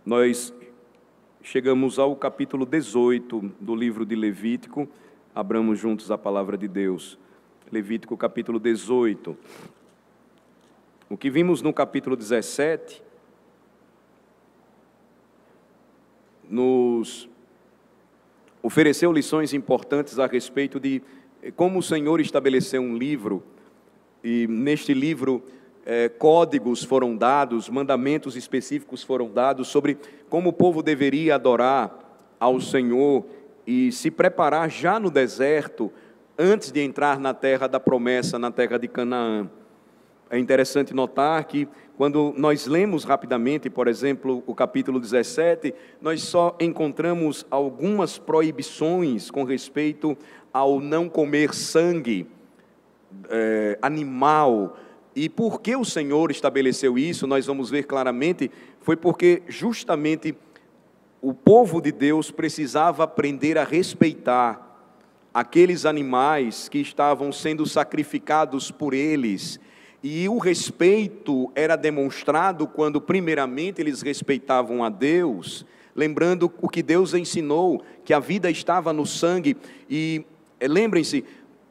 Nós chegamos ao capítulo 18 do livro de Levítico. Abramos juntos a palavra de Deus. Levítico capítulo 18. O que vimos no capítulo 17 nos ofereceu lições importantes a respeito de como o Senhor estabeleceu um livro, e neste livro códigos foram dados, mandamentos específicos foram dados sobre como o povo deveria adorar ao Senhor e se preparar já no deserto, antes de entrar na terra da promessa, na terra de Canaã. É interessante notar que quando nós lemos rapidamente, por exemplo, o capítulo 17, nós só encontramos algumas proibições com respeito ao não comer sangue animal. E por que o Senhor estabeleceu isso, nós vamos ver claramente, foi porque justamente o povo de Deus precisava aprender a respeitar aqueles animais que estavam sendo sacrificados por eles. E o respeito era demonstrado quando, primeiramente, eles respeitavam a Deus, lembrando o que Deus ensinou, que a vida estava no sangue. E lembrem-se,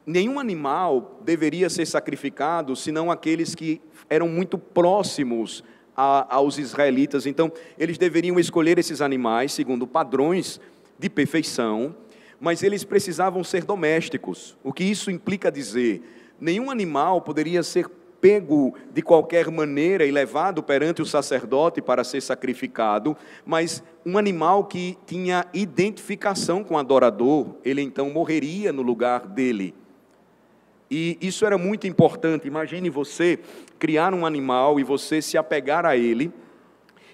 nenhum animal deveria ser sacrificado, senão aqueles que eram muito próximos aos israelitas. Então, eles deveriam escolher esses animais segundo padrões de perfeição, mas eles precisavam ser domésticos. O que isso implica dizer? Nenhum animal poderia ser pego de qualquer maneira e levado perante o sacerdote para ser sacrificado, mas um animal que tinha identificação com o adorador, ele então morreria no lugar dele. E isso era muito importante. Imagine você criar um animal e você se apegar a ele,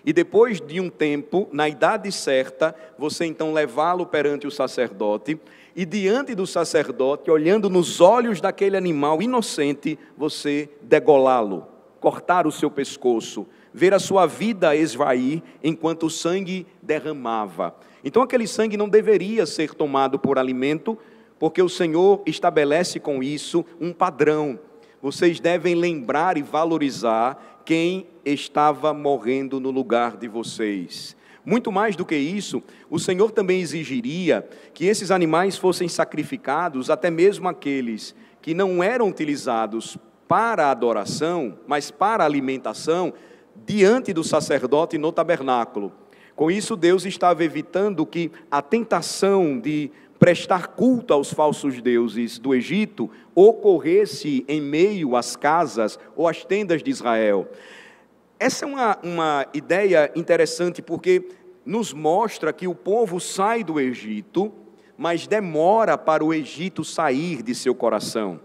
e depois de um tempo, na idade certa, você então levá-lo perante o sacerdote, e diante do sacerdote, olhando nos olhos daquele animal inocente, você degolá-lo, cortar o seu pescoço, ver a sua vida esvair enquanto o sangue derramava. Então aquele sangue não deveria ser tomado por alimento, porque o Senhor estabelece com isso um padrão. Vocês devem lembrar e valorizar quem estava morrendo no lugar de vocês. Muito mais do que isso, o Senhor também exigiria que esses animais fossem sacrificados, até mesmo aqueles que não eram utilizados para a adoração, mas para a alimentação, diante do sacerdote no tabernáculo. Com isso, Deus estava evitando que a tentação de prestar culto aos falsos deuses do Egito ocorresse em meio às casas ou às tendas de Israel. Essa é uma ideia interessante, porque nos mostra que o povo sai do Egito, mas demora para o Egito sair de seu coração.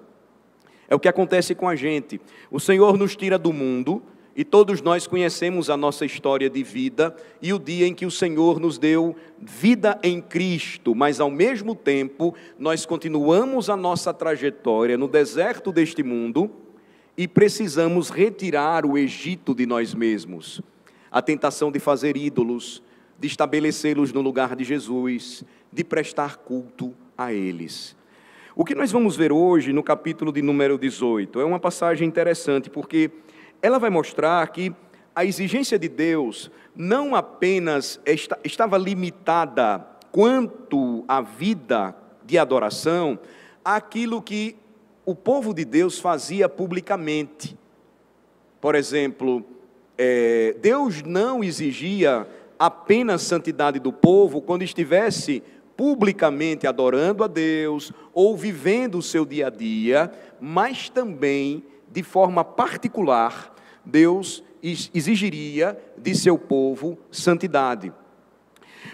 É o que acontece com a gente. O Senhor nos tira do mundo, e todos nós conhecemos a nossa história de vida, e o dia em que o Senhor nos deu vida em Cristo, mas ao mesmo tempo, nós continuamos a nossa trajetória no deserto deste mundo, e precisamos retirar o Egito de nós mesmos. A tentação de fazer ídolos, de estabelecê-los no lugar de Jesus, de prestar culto a eles. O que nós vamos ver hoje no capítulo de número 18 é uma passagem interessante, porque ela vai mostrar que a exigência de Deus não apenas estava limitada quanto à vida de adoração, àquilo que o povo de Deus fazia publicamente. Por exemplo, Deus não exigia apenas santidade do povo quando estivesse publicamente adorando a Deus ou vivendo o seu dia a dia, mas também, de forma particular, Deus exigiria de seu povo santidade.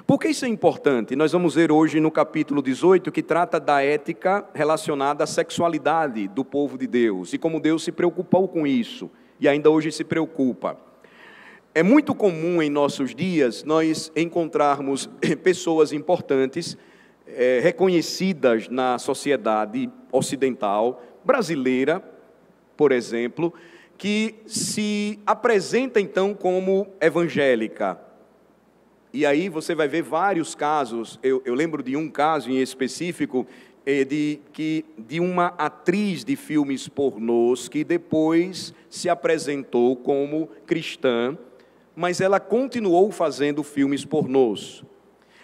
Por que isso é importante? Nós vamos ver hoje no capítulo 18, que trata da ética relacionada à sexualidade do povo de Deus, e como Deus se preocupou com isso, e ainda hoje se preocupa. É muito comum em nossos dias nós encontrarmos pessoas importantes, reconhecidas na sociedade ocidental, brasileira, por exemplo, que se apresenta então como evangélica. E aí você vai ver vários casos. Eu lembro de um caso em específico, de uma atriz de filmes pornôs que depois se apresentou como cristã, mas ela continuou fazendo filmes pornôs.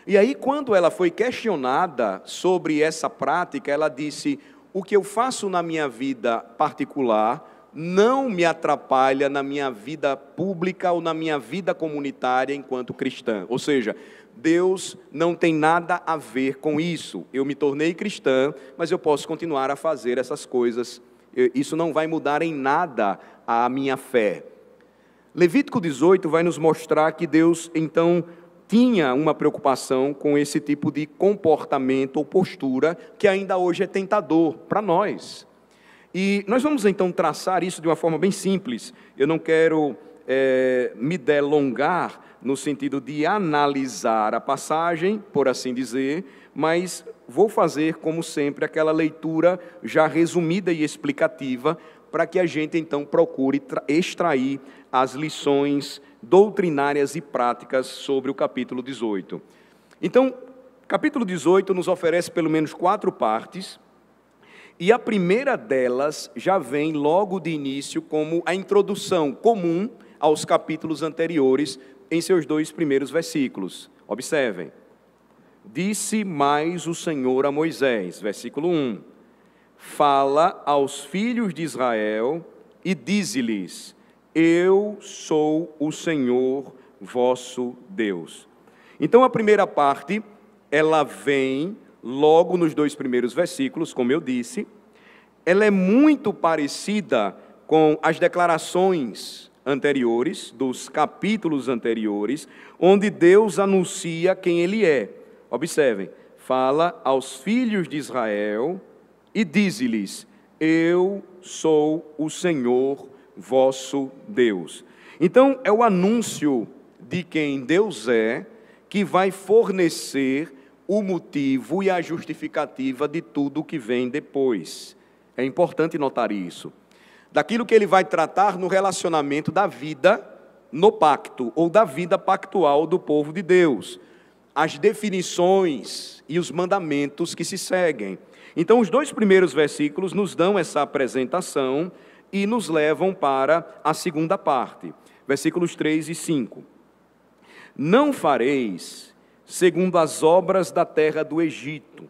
E aí, quando ela foi questionada sobre essa prática, ela disse: o que eu faço na minha vida particular não me atrapalha na minha vida pública ou na minha vida comunitária enquanto cristã. Ou seja, Deus não tem nada a ver com isso. Eu me tornei cristã, mas eu posso continuar a fazer essas coisas. Isso não vai mudar em nada a minha fé. Levítico 18 vai nos mostrar que Deus, então, tinha uma preocupação com esse tipo de comportamento ou postura que ainda hoje é tentador para nós. E nós vamos então traçar isso de uma forma bem simples. Eu não quero me delongar no sentido de analisar a passagem, por assim dizer, mas vou fazer, como sempre, aquela leitura já resumida e explicativa, para que a gente então procure extrair as lições doutrinárias e práticas sobre o capítulo 18. Então, capítulo 18 nos oferece pelo menos 4 partes, e a primeira delas já vem logo de início como a introdução comum aos capítulos anteriores, em seus 2 primeiros versículos. Observem: disse mais o Senhor a Moisés, versículo 1, fala aos filhos de Israel e dize-lhes: eu sou o Senhor vosso Deus. Então a primeira parte, ela vem logo nos 2 primeiros versículos, como eu disse. Ela é muito parecida com as declarações anteriores, dos capítulos anteriores, onde Deus anuncia quem Ele é. Observem: fala aos filhos de Israel e dize-lhes: eu sou o Senhor vosso Deus. Então, é o anúncio de quem Deus é, que vai fornecer o motivo e a justificativa de tudo o que vem depois. É importante notar isso. Daquilo que ele vai tratar no relacionamento da vida no pacto, ou da vida pactual do povo de Deus. As definições e os mandamentos que se seguem. Então, os 2 primeiros versículos nos dão essa apresentação e nos levam para a segunda parte, versículos 3 e 5. Não fareis segundo as obras da terra do Egito,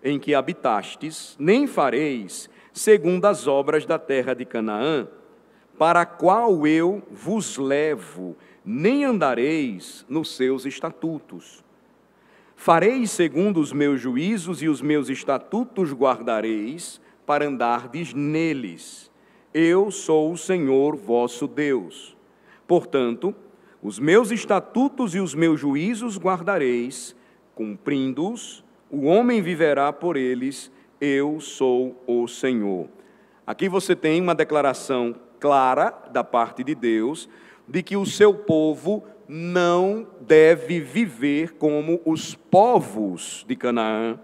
em que habitastes, nem fareis segundo as obras da terra de Canaã, para a qual eu vos levo, nem andareis nos seus estatutos. Fareis segundo os meus juízos e os meus estatutos guardareis, para andardes neles. Eu sou o Senhor vosso Deus. Portanto, os meus estatutos e os meus juízos guardareis, cumprindo-os, o homem viverá por eles. Eu sou o Senhor. Aqui você tem uma declaração clara da parte de Deus, de que o seu povo não deve viver como os povos de Canaã,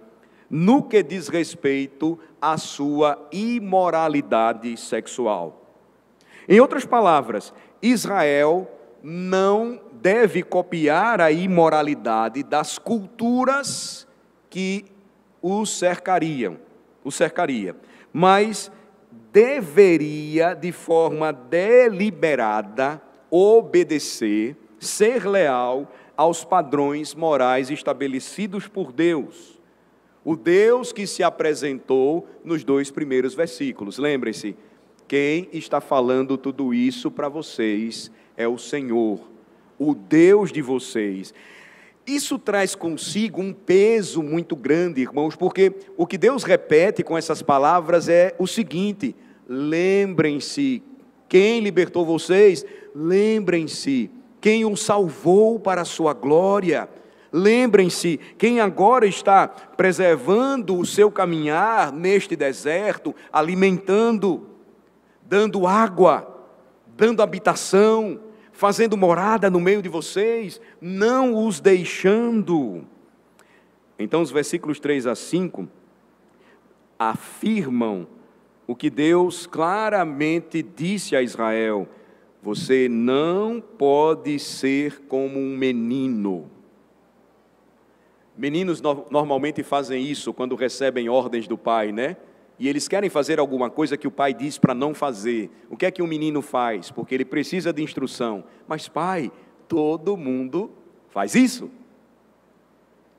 no que diz respeito à sua imoralidade sexual. Em outras palavras, Israel não deve copiar a imoralidade das culturas que o cercaria, mas deveria, de forma deliberada, obedecer, ser leal aos padrões morais estabelecidos por Deus. O Deus que se apresentou nos 2 primeiros versículos. Lembrem-se, quem está falando tudo isso para vocês é o Senhor, o Deus de vocês. Isso traz consigo um peso muito grande, irmãos, porque o que Deus repete com essas palavras é o seguinte: lembrem-se quem libertou vocês, lembrem-se quem os salvou para a sua glória, lembrem-se quem agora está preservando o seu caminhar neste deserto, alimentando, dando água, dando habitação, fazendo morada no meio de vocês, não os deixando. Então os versículos 3 a 5 afirmam o que Deus claramente disse a Israel: você não pode ser como um menino. Meninos normalmente fazem isso quando recebem ordens do pai, né? e eles querem fazer alguma coisa que o pai diz para não fazer. O que é que o menino faz? Porque ele precisa de instrução. Mas pai, todo mundo faz isso.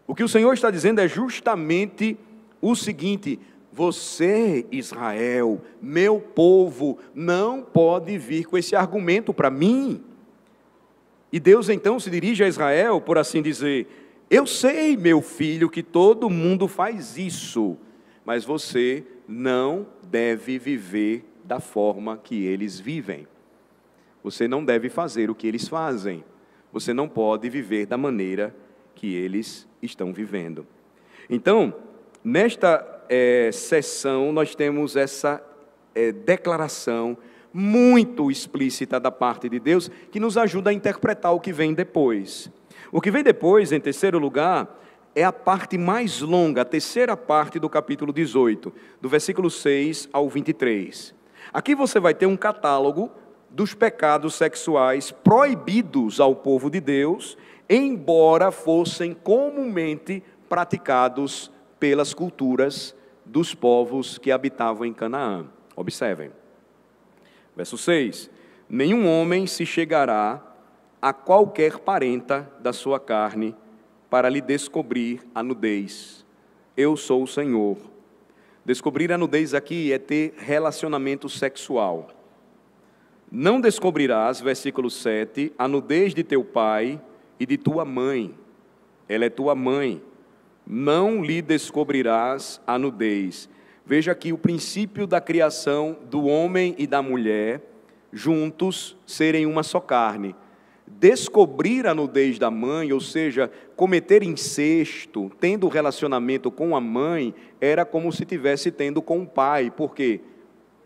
O que o Senhor está dizendo é justamente o seguinte: você, Israel, meu povo, não pode vir com esse argumento para mim. E Deus então se dirige a Israel, por assim dizer: eu sei, meu filho, que todo mundo faz isso, mas você não deve viver da forma que eles vivem. Você não deve fazer o que eles fazem. Você não pode viver da maneira que eles estão vivendo. Então, nesta sessão, nós temos essa declaração muito explícita da parte de Deus, que nos ajuda a interpretar o que vem depois. O que vem depois, em terceiro lugar, é a parte mais longa, a terceira parte do capítulo 18, do versículo 6 ao 23. Aqui você vai ter um catálogo dos pecados sexuais proibidos ao povo de Deus, embora fossem comumente praticados pelas culturas dos povos que habitavam em Canaã. Observem. Verso 6: nenhum homem se chegará a qualquer parenta da sua carne para lhe descobrir a nudez. Eu sou o Senhor. Descobrir a nudez aqui é ter relacionamento sexual. Não descobrirás, versículo 7, a nudez de teu pai e de tua mãe. Ela é tua mãe. Não lhe descobrirás a nudez. Veja aqui o princípio da criação do homem e da mulher, juntos serem uma só carne. Descobrir a nudez da mãe, ou seja, cometer incesto, tendo relacionamento com a mãe, era como se estivesse tendo com o pai, porque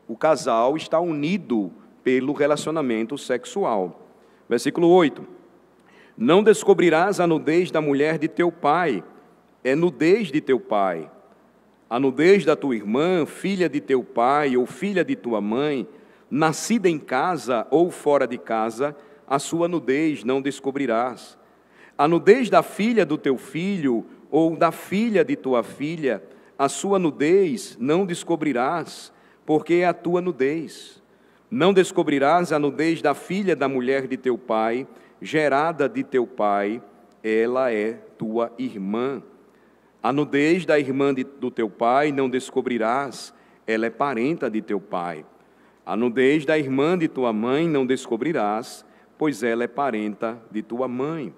o casal está unido pelo relacionamento sexual. Versículo 8: não descobrirás a nudez da mulher de teu pai, é nudez de teu pai. A nudez da tua irmã, filha de teu pai ou filha de tua mãe, nascida em casa ou fora de casa, a sua nudez não descobrirás. A nudez da filha do teu filho ou da filha de tua filha, a sua nudez não descobrirás, porque é a tua nudez. Não descobrirás a nudez da filha da mulher de teu pai, gerada de teu pai, ela é tua irmã. A nudez da irmã do teu pai não descobrirás, ela é parenta de teu pai. A nudez da irmã de tua mãe não descobrirás, pois ela é parenta de tua mãe.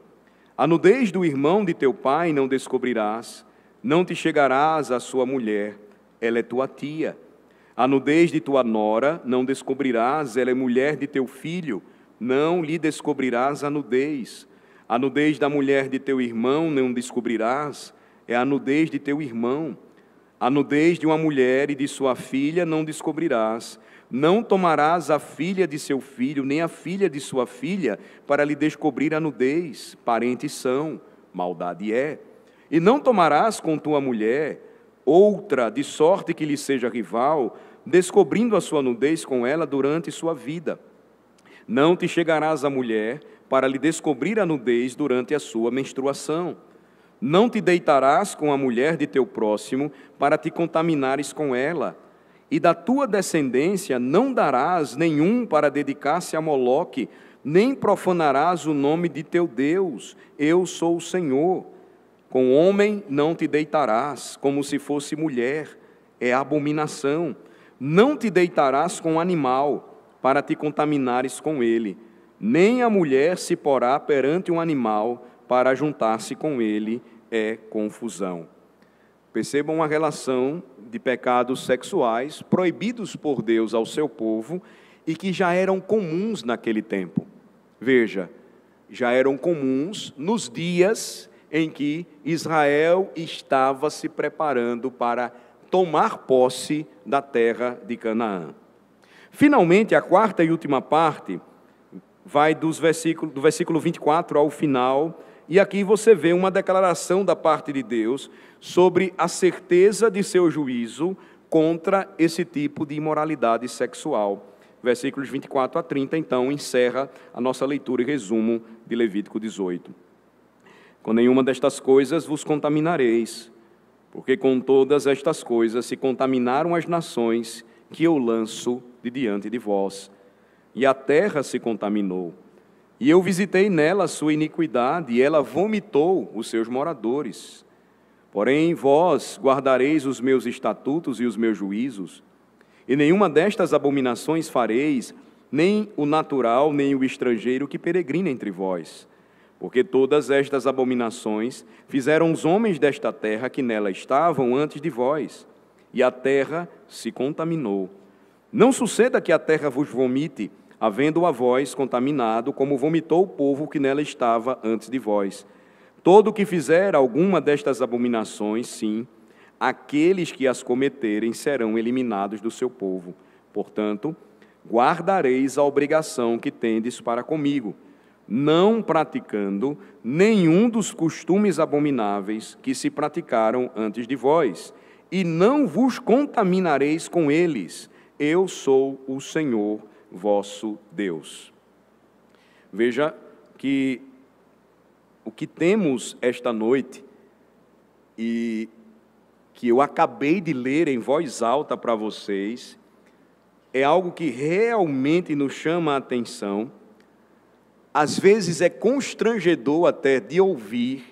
A nudez do irmão de teu pai não descobrirás, não te chegarás à sua mulher, ela é tua tia. A nudez de tua nora não descobrirás, ela é mulher de teu filho, não lhe descobrirás a nudez. A nudez da mulher de teu irmão não descobrirás, é a nudez de teu irmão. A nudez de uma mulher e de sua filha não descobrirás. Não tomarás a filha de seu filho, nem a filha de sua filha, para lhe descobrir a nudez. Parentes são, maldade é. E não tomarás com tua mulher outra, de sorte que lhe seja rival, descobrindo a sua nudez com ela durante sua vida. Não te chegarás à mulher para lhe descobrir a nudez durante a sua menstruação. Não te deitarás com a mulher de teu próximo para te contaminares com ela. E da tua descendência não darás nenhum para dedicar-se a Moloque, nem profanarás o nome de teu Deus. Eu sou o Senhor. Com homem não te deitarás, como se fosse mulher, é abominação. Não te deitarás com animal, para te contaminares com ele. Nem a mulher se porá perante um animal, para juntar-se com ele, é confusão. Percebam a relação de pecados sexuais proibidos por Deus ao seu povo e que já eram comuns naquele tempo. Veja, já eram comuns nos dias em que Israel estava se preparando para tomar posse da terra de Canaã. Finalmente, a quarta e última parte vai do versículo 24 ao final, e aqui você vê uma declaração da parte de Deus sobre a certeza de seu juízo contra esse tipo de imoralidade sexual. Versículos 24 a 30, então, encerra a nossa leitura e resumo de Levítico 18. Com nenhuma destas coisas vos contaminareis, porque com todas estas coisas se contaminaram as nações que eu lanço de diante de vós, e a terra se contaminou. E eu visitei nela a sua iniquidade, e ela vomitou os seus moradores. Porém, vós guardareis os meus estatutos e os meus juízos, e nenhuma destas abominações fareis, nem o natural, nem o estrangeiro que peregrina entre vós. Porque todas estas abominações fizeram os homens desta terra que nela estavam antes de vós, e a terra se contaminou. Não suceda que a terra vos vomite, havendo a vós contaminado, como vomitou o povo que nela estava antes de vós. Todo o que fizer alguma destas abominações, sim, aqueles que as cometerem serão eliminados do seu povo. Portanto, guardareis a obrigação que tendes para comigo, não praticando nenhum dos costumes abomináveis que se praticaram antes de vós, e não vos contaminareis com eles. Eu sou o Senhor vosso Deus. Veja que o que temos esta noite, e que eu acabei de ler em voz alta para vocês, é algo que realmente nos chama a atenção. Às vezes é constrangedor até de ouvir,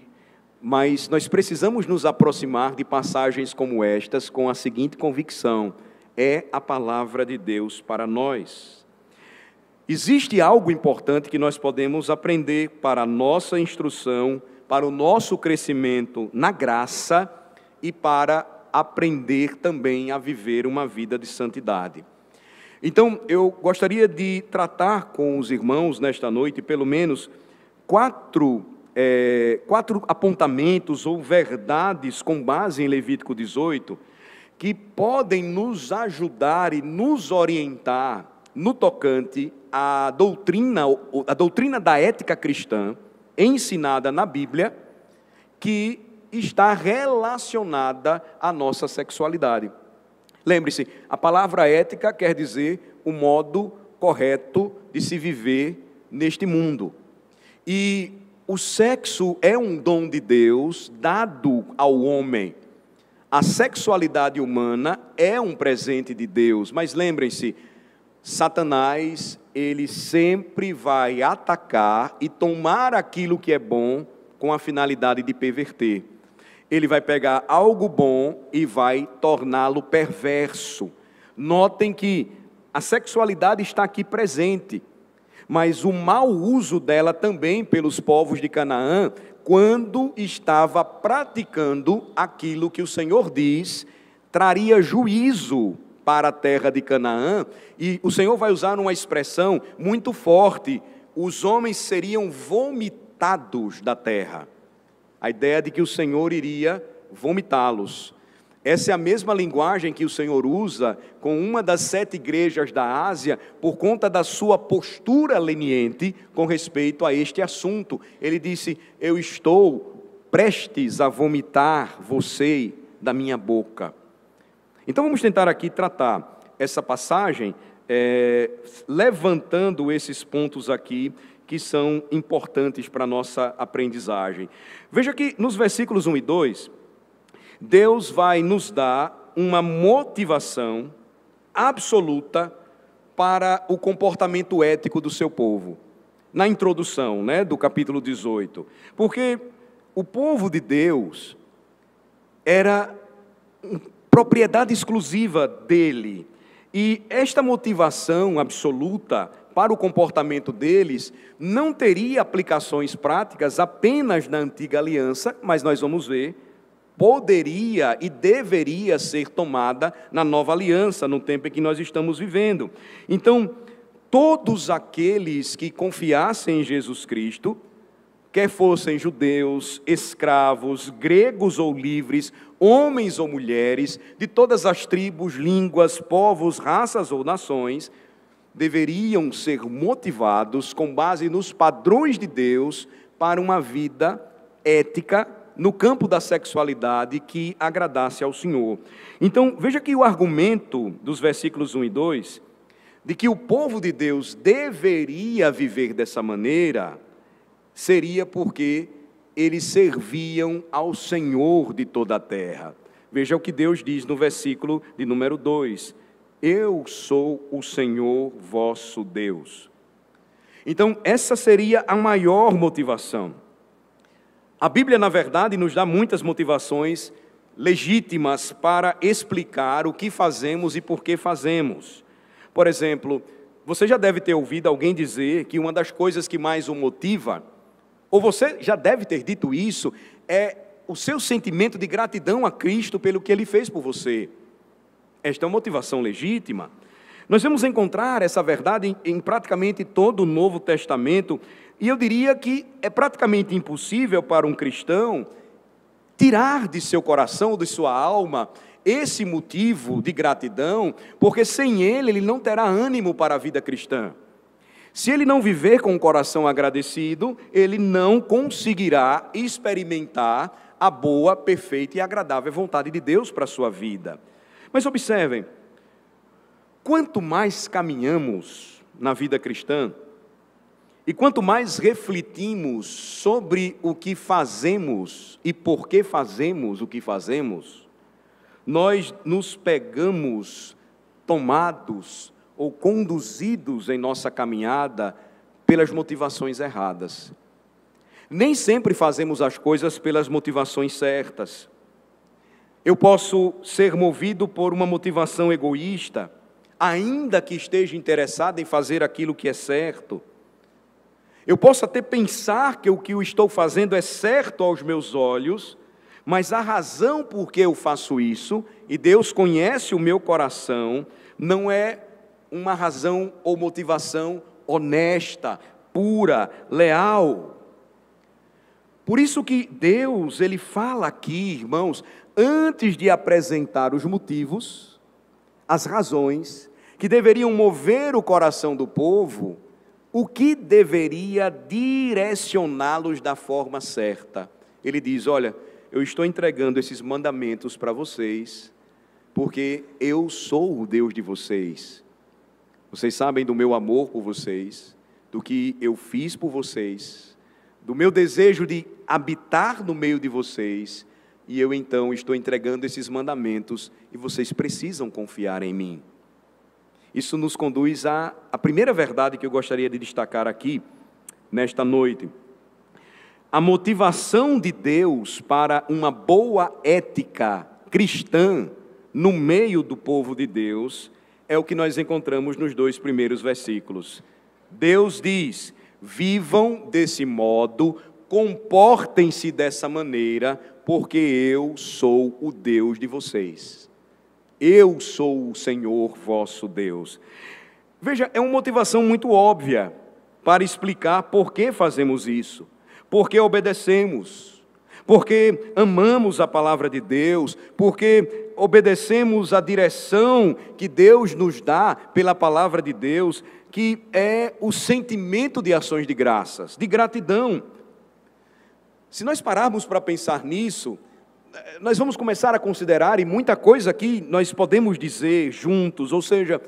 mas nós precisamos nos aproximar de passagens como estas com a seguinte convicção: é a palavra de Deus para nós. Existe algo importante que nós podemos aprender para a nossa instrução, para o nosso crescimento na graça e para aprender também a viver uma vida de santidade. Então, eu gostaria de tratar com os irmãos nesta noite, pelo menos, quatro apontamentos ou verdades com base em Levítico 18, que podem nos ajudar e nos orientar no tocante à doutrina da ética cristã, ensinada na Bíblia, que está relacionada à nossa sexualidade. Lembre-se, a palavra ética quer dizer o modo correto de se viver neste mundo. E o sexo é um dom de Deus dado ao homem. A sexualidade humana é um presente de Deus, mas lembrem-se, Satanás, ele sempre vai atacar e tomar aquilo que é bom com a finalidade de perverter. Ele vai pegar algo bom e vai torná-lo perverso. Notem que a sexualidade está aqui presente, mas o mau uso dela também pelos povos de Canaã, quando estava praticando aquilo que o Senhor diz, traria juízo para a terra de Canaã, e o Senhor vai usar uma expressão muito forte: os homens seriam vomitados da terra. A ideia de que o Senhor iria vomitá-los. Essa é a mesma linguagem que o Senhor usa com uma das 7 igrejas da Ásia, por conta da sua postura leniente com respeito a este assunto. Ele disse: eu estou prestes a vomitar você da minha boca. Então vamos tentar aqui tratar essa passagem, levantando esses pontos aqui, que são importantes para a nossa aprendizagem. Veja que nos versículos 1 e 2, Deus vai nos dar uma motivação absoluta para o comportamento ético do seu povo. Na introdução, do capítulo 18. Porque o povo de Deus era propriedade exclusiva dele. E esta motivação absoluta para o comportamento deles não teria aplicações práticas apenas na antiga aliança, mas nós vamos ver, poderia e deveria ser tomada na nova aliança, no tempo em que nós estamos vivendo. Então, todos aqueles que confiassem em Jesus Cristo, quer fossem judeus, escravos, gregos ou livres, homens ou mulheres, de todas as tribos, línguas, povos, raças ou nações, deveriam ser motivados com base nos padrões de Deus para uma vida ética no campo da sexualidade que agradasse ao Senhor. Então, veja que o argumento dos versículos 1 e 2, de que o povo de Deus deveria viver dessa maneira, seria porque eles serviam ao Senhor de toda a terra. Veja o que Deus diz no versículo de número 2. Eu sou o Senhor vosso Deus. Então, essa seria a maior motivação. A Bíblia, na verdade, nos dá muitas motivações legítimas para explicar o que fazemos e por que fazemos. Por exemplo, você já deve ter ouvido alguém dizer que uma das coisas que mais o motiva, ou você já deve ter dito isso, é o seu sentimento de gratidão a Cristo pelo que Ele fez por você. Esta é uma motivação legítima. Nós vamos encontrar essa verdade em praticamente todo o Novo Testamento, e eu diria que é praticamente impossível para um cristão tirar de seu coração ou de sua alma esse motivo de gratidão, porque sem ele não terá ânimo para a vida cristã. Se ele não viver com o coração agradecido, ele não conseguirá experimentar a boa, perfeita e agradável vontade de Deus para a sua vida. Mas observem, quanto mais caminhamos na vida cristã, e quanto mais refletimos sobre o que fazemos e por que fazemos o que fazemos, nós nos pegamos tomados ou conduzidos em nossa caminhada pelas motivações erradas. Nem sempre fazemos as coisas pelas motivações certas. Eu posso ser movido por uma motivação egoísta, ainda que esteja interessado em fazer aquilo que é certo. Eu posso até pensar que o que eu estou fazendo é certo aos meus olhos, mas a razão por que eu faço isso, e Deus conhece o meu coração, não é uma razão ou motivação honesta, pura, leal. Por isso que Deus, Ele fala aqui, irmãos, antes de apresentar os motivos, as razões que deveriam mover o coração do povo, o que deveria direcioná-los da forma certa. Ele diz, olha, eu estou entregando esses mandamentos para vocês, porque eu sou o Deus de vocês. Vocês sabem do meu amor por vocês, do que eu fiz por vocês, do meu desejo de habitar no meio de vocês, e eu então estou entregando esses mandamentos, e vocês precisam confiar em mim. Isso nos conduz à primeira verdade que eu gostaria de destacar aqui, nesta noite. A motivação de Deus para uma boa ética cristã no meio do povo de Deus é o que nós encontramos nos 2 primeiros versículos. Deus diz, vivam desse modo, comportem-se dessa maneira, porque eu sou o Deus de vocês. Eu sou o Senhor vosso Deus. Veja, é uma motivação muito óbvia para explicar por que fazemos isso. Porque obedecemos, porque amamos a palavra de Deus, porque obedecemos a direção que Deus nos dá pela palavra de Deus, que é o sentimento de ações de graças, de gratidão. Se nós pararmos para pensar nisso, nós vamos começar a considerar, e muita coisa aqui nós podemos dizer juntos, ou seja,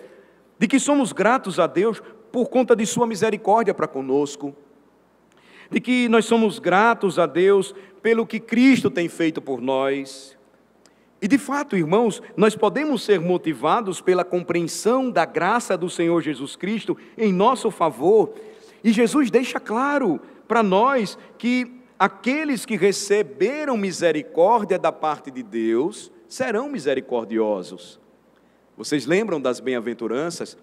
de que somos gratos a Deus por conta de sua misericórdia para conosco, de que nós somos gratos a Deus pelo que Cristo tem feito por nós. E de fato, irmãos, nós podemos ser motivados pela compreensão da graça do Senhor Jesus Cristo em nosso favor, e Jesus deixa claro para nós que aqueles que receberam misericórdia da parte de Deus serão misericordiosos. Vocês lembram das bem-aventuranças?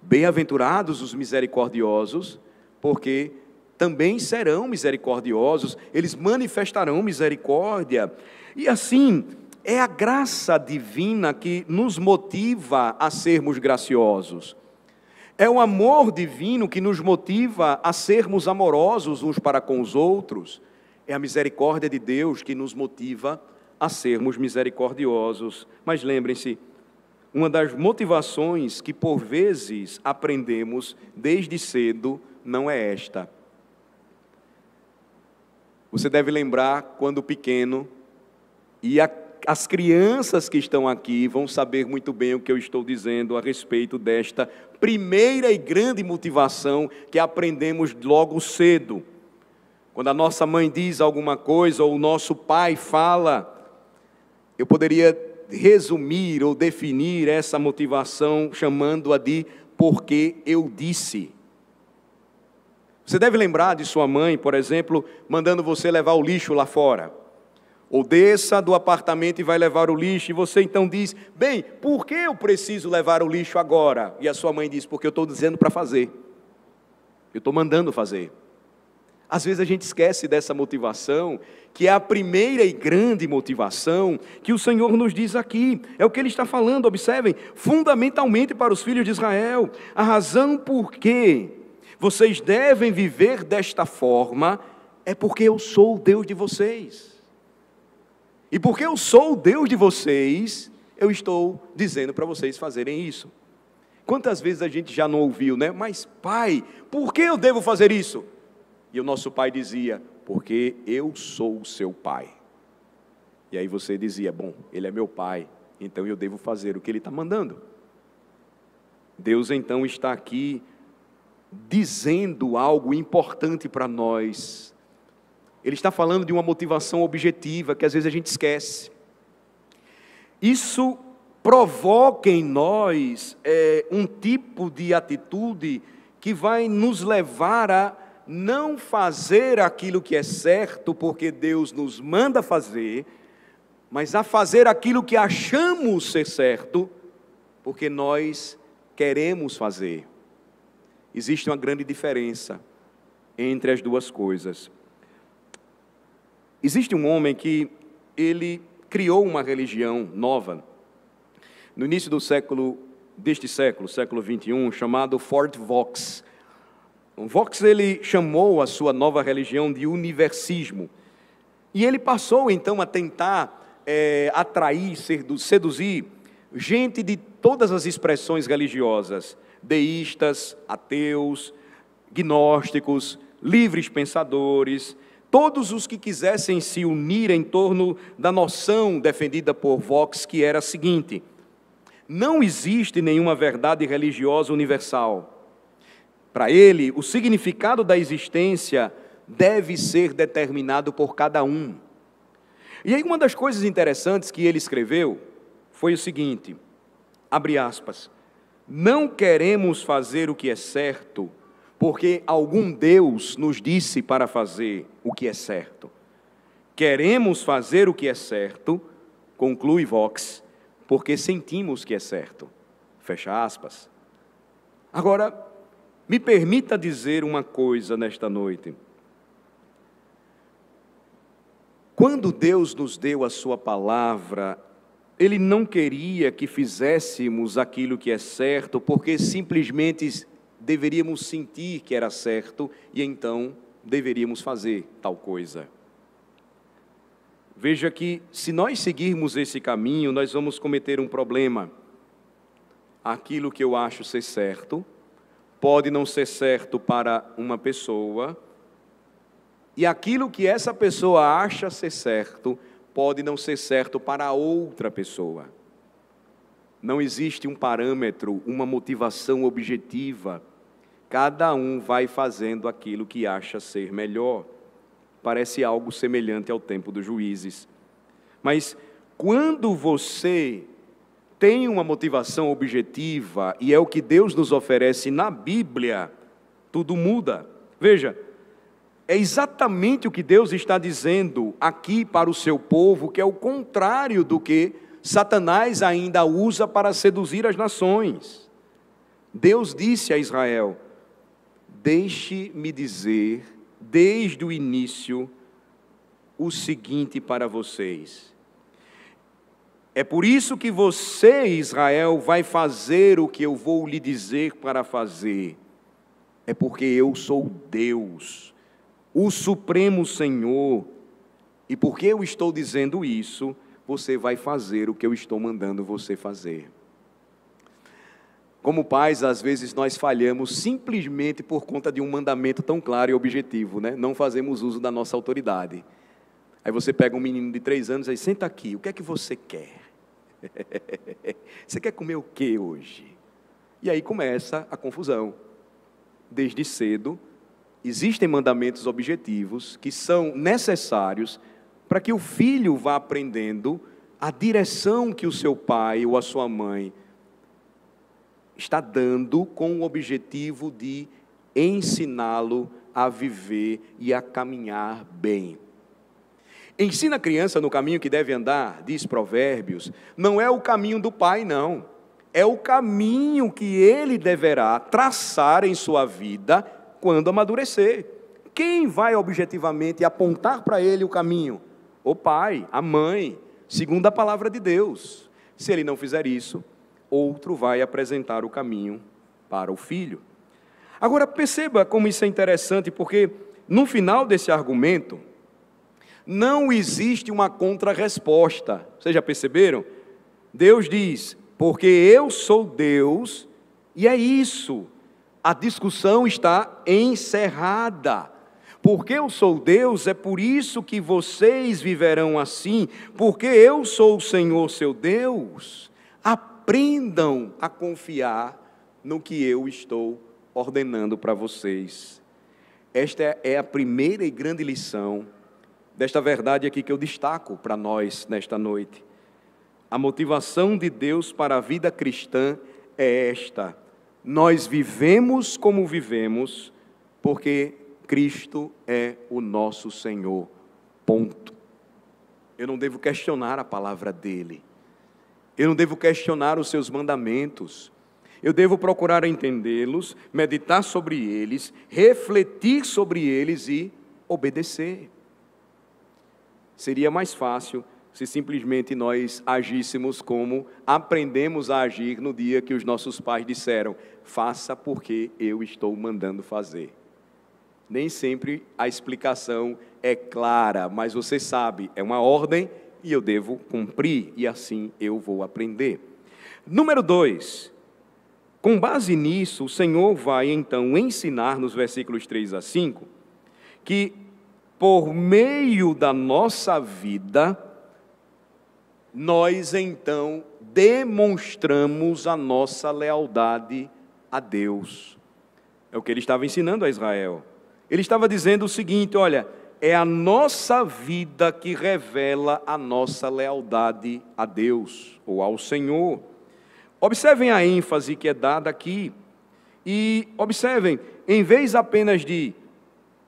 Bem-aventurados os misericordiosos, porque também serão misericordiosos, eles manifestarão misericórdia. E assim, é a graça divina que nos motiva a sermos graciosos. É o amor divino que nos motiva a sermos amorosos uns para com os outros. É a misericórdia de Deus que nos motiva a sermos misericordiosos. Mas lembrem-se, uma das motivações que por vezes aprendemos desde cedo não é esta. Você deve lembrar quando pequeno, e as crianças que estão aqui vão saber muito bem o que eu estou dizendo a respeito desta primeira e grande motivação que aprendemos logo cedo. Quando a nossa mãe diz alguma coisa, ou o nosso pai fala, Eu poderia resumir ou definir essa motivação chamando-a de porque eu disse. Você deve lembrar de sua mãe, por exemplo, mandando você levar o lixo lá fora. Ou desça do apartamento e vai levar o lixo, e você então diz, bem, por que eu preciso levar o lixo agora? E a sua mãe diz, porque eu estou dizendo para fazer. Eu estou mandando fazer. Às vezes a gente esquece dessa motivação, que é a primeira e grande motivação que o Senhor nos diz aqui. É o que Ele está falando, observem, fundamentalmente para os filhos de Israel. A razão por que vocês devem viver desta forma é porque eu sou o Deus de vocês. E porque eu sou o Deus de vocês, eu estou dizendo para vocês fazerem isso. Quantas vezes a gente já não ouviu, né? Mas pai, por que eu devo fazer isso? E o nosso pai dizia, porque eu sou o seu pai. E aí você dizia, bom, ele é meu pai, então eu devo fazer o que ele está mandando. Deus então está aqui dizendo algo importante para nós. Ele está falando de uma motivação objetiva que às vezes a gente esquece. Isso provoca em nós um tipo de atitude que vai nos levar a não fazer aquilo que é certo, porque Deus nos manda fazer, mas a fazer aquilo que achamos ser certo, porque nós queremos fazer. Existe uma grande diferença entre as duas coisas. Existe um homem que ele criou uma religião nova, no início deste século, século 21, chamado Fort Vox. O Vox, ele chamou a sua nova religião de universismo. E ele passou então a tentar atrair, seduzir gente de todas as expressões religiosas, deístas, ateus, gnósticos, livres pensadores, todos os que quisessem se unir em torno da noção defendida por Vox, que era a seguinte: não existe nenhuma verdade religiosa universal. Para ele, o significado da existência deve ser determinado por cada um. E aí uma das coisas interessantes que ele escreveu foi o seguinte, abre aspas, não queremos fazer o que é certo, porque algum Deus nos disse para fazer o que é certo. Queremos fazer o que é certo, conclui Vox, porque sentimos que é certo. Fecha aspas. Agora, me permita dizer uma coisa nesta noite. Quando Deus nos deu a sua palavra, Ele não queria que fizéssemos aquilo que é certo, porque simplesmente deveríamos sentir que era certo e então deveríamos fazer tal coisa. Veja que se nós seguirmos esse caminho, nós vamos cometer um problema. Aquilo que eu acho ser certo, pode não ser certo para uma pessoa, e aquilo que essa pessoa acha ser certo, pode não ser certo para outra pessoa. Não existe um parâmetro, uma motivação objetiva. Cada um vai fazendo aquilo que acha ser melhor. Parece algo semelhante ao tempo dos juízes. Mas quando você tem uma motivação objetiva, e é o que Deus nos oferece na Bíblia, tudo muda. Veja, é exatamente o que Deus está dizendo aqui para o seu povo, que é o contrário do que Satanás ainda usa para seduzir as nações. Deus disse a Israel, deixe-me dizer, desde o início, o seguinte para vocês. É por isso que você, Israel, vai fazer o que eu vou lhe dizer para fazer. É porque eu sou Deus, o Supremo Senhor. E porque eu estou dizendo isso, você vai fazer o que eu estou mandando você fazer. Como pais, às vezes nós falhamos simplesmente por conta de um mandamento tão claro e objetivo, né? Não fazemos uso da nossa autoridade. Aí você pega um menino de 3 anos e diz, senta aqui, o que é que você quer? Você quer comer o que hoje? E aí começa a confusão. Desde cedo, existem mandamentos objetivos que são necessários para que o filho vá aprendendo a direção que o seu pai ou a sua mãe está dando com o objetivo de ensiná-lo a viver e a caminhar bem. Ensina a criança no caminho que deve andar, diz Provérbios, não é o caminho do pai, não. É o caminho que ele deverá traçar em sua vida quando amadurecer. Quem vai objetivamente apontar para ele o caminho? O pai, a mãe, segundo a palavra de Deus. Se ele não fizer isso, outro vai apresentar o caminho para o filho. Agora perceba como isso é interessante, porque no final desse argumento, não existe uma contra-resposta. Vocês já perceberam? Deus diz, porque eu sou Deus, e é isso. A discussão está encerrada. Porque eu sou Deus, é por isso que vocês viverão assim, porque eu sou o Senhor seu Deus. Aprendam a confiar no que eu estou ordenando para vocês. Esta é a primeira e grande lição desta verdade aqui que eu destaco para nós nesta noite. A motivação de Deus para a vida cristã é esta: nós vivemos como vivemos, porque Cristo é o nosso Senhor, ponto. Eu não devo questionar a palavra dEle, eu não devo questionar os seus mandamentos, eu devo procurar entendê-los, meditar sobre eles, refletir sobre eles e obedecer. Seria mais fácil se simplesmente nós agíssemos como aprendemos a agir no dia que os nossos pais disseram, faça porque eu estou mandando fazer. Nem sempre a explicação é clara, mas você sabe, é uma ordem e eu devo cumprir, e assim eu vou aprender. Número 2, com base nisso, o Senhor vai então ensinar nos versículos 3 a 5, que por meio da nossa vida, nós então demonstramos a nossa lealdade a Deus. É o que ele estava ensinando a Israel. Ele estava dizendo o seguinte, olha, é a nossa vida que revela a nossa lealdade a Deus, ou ao Senhor. Observem a ênfase que é dada aqui, e observem, em vez apenas de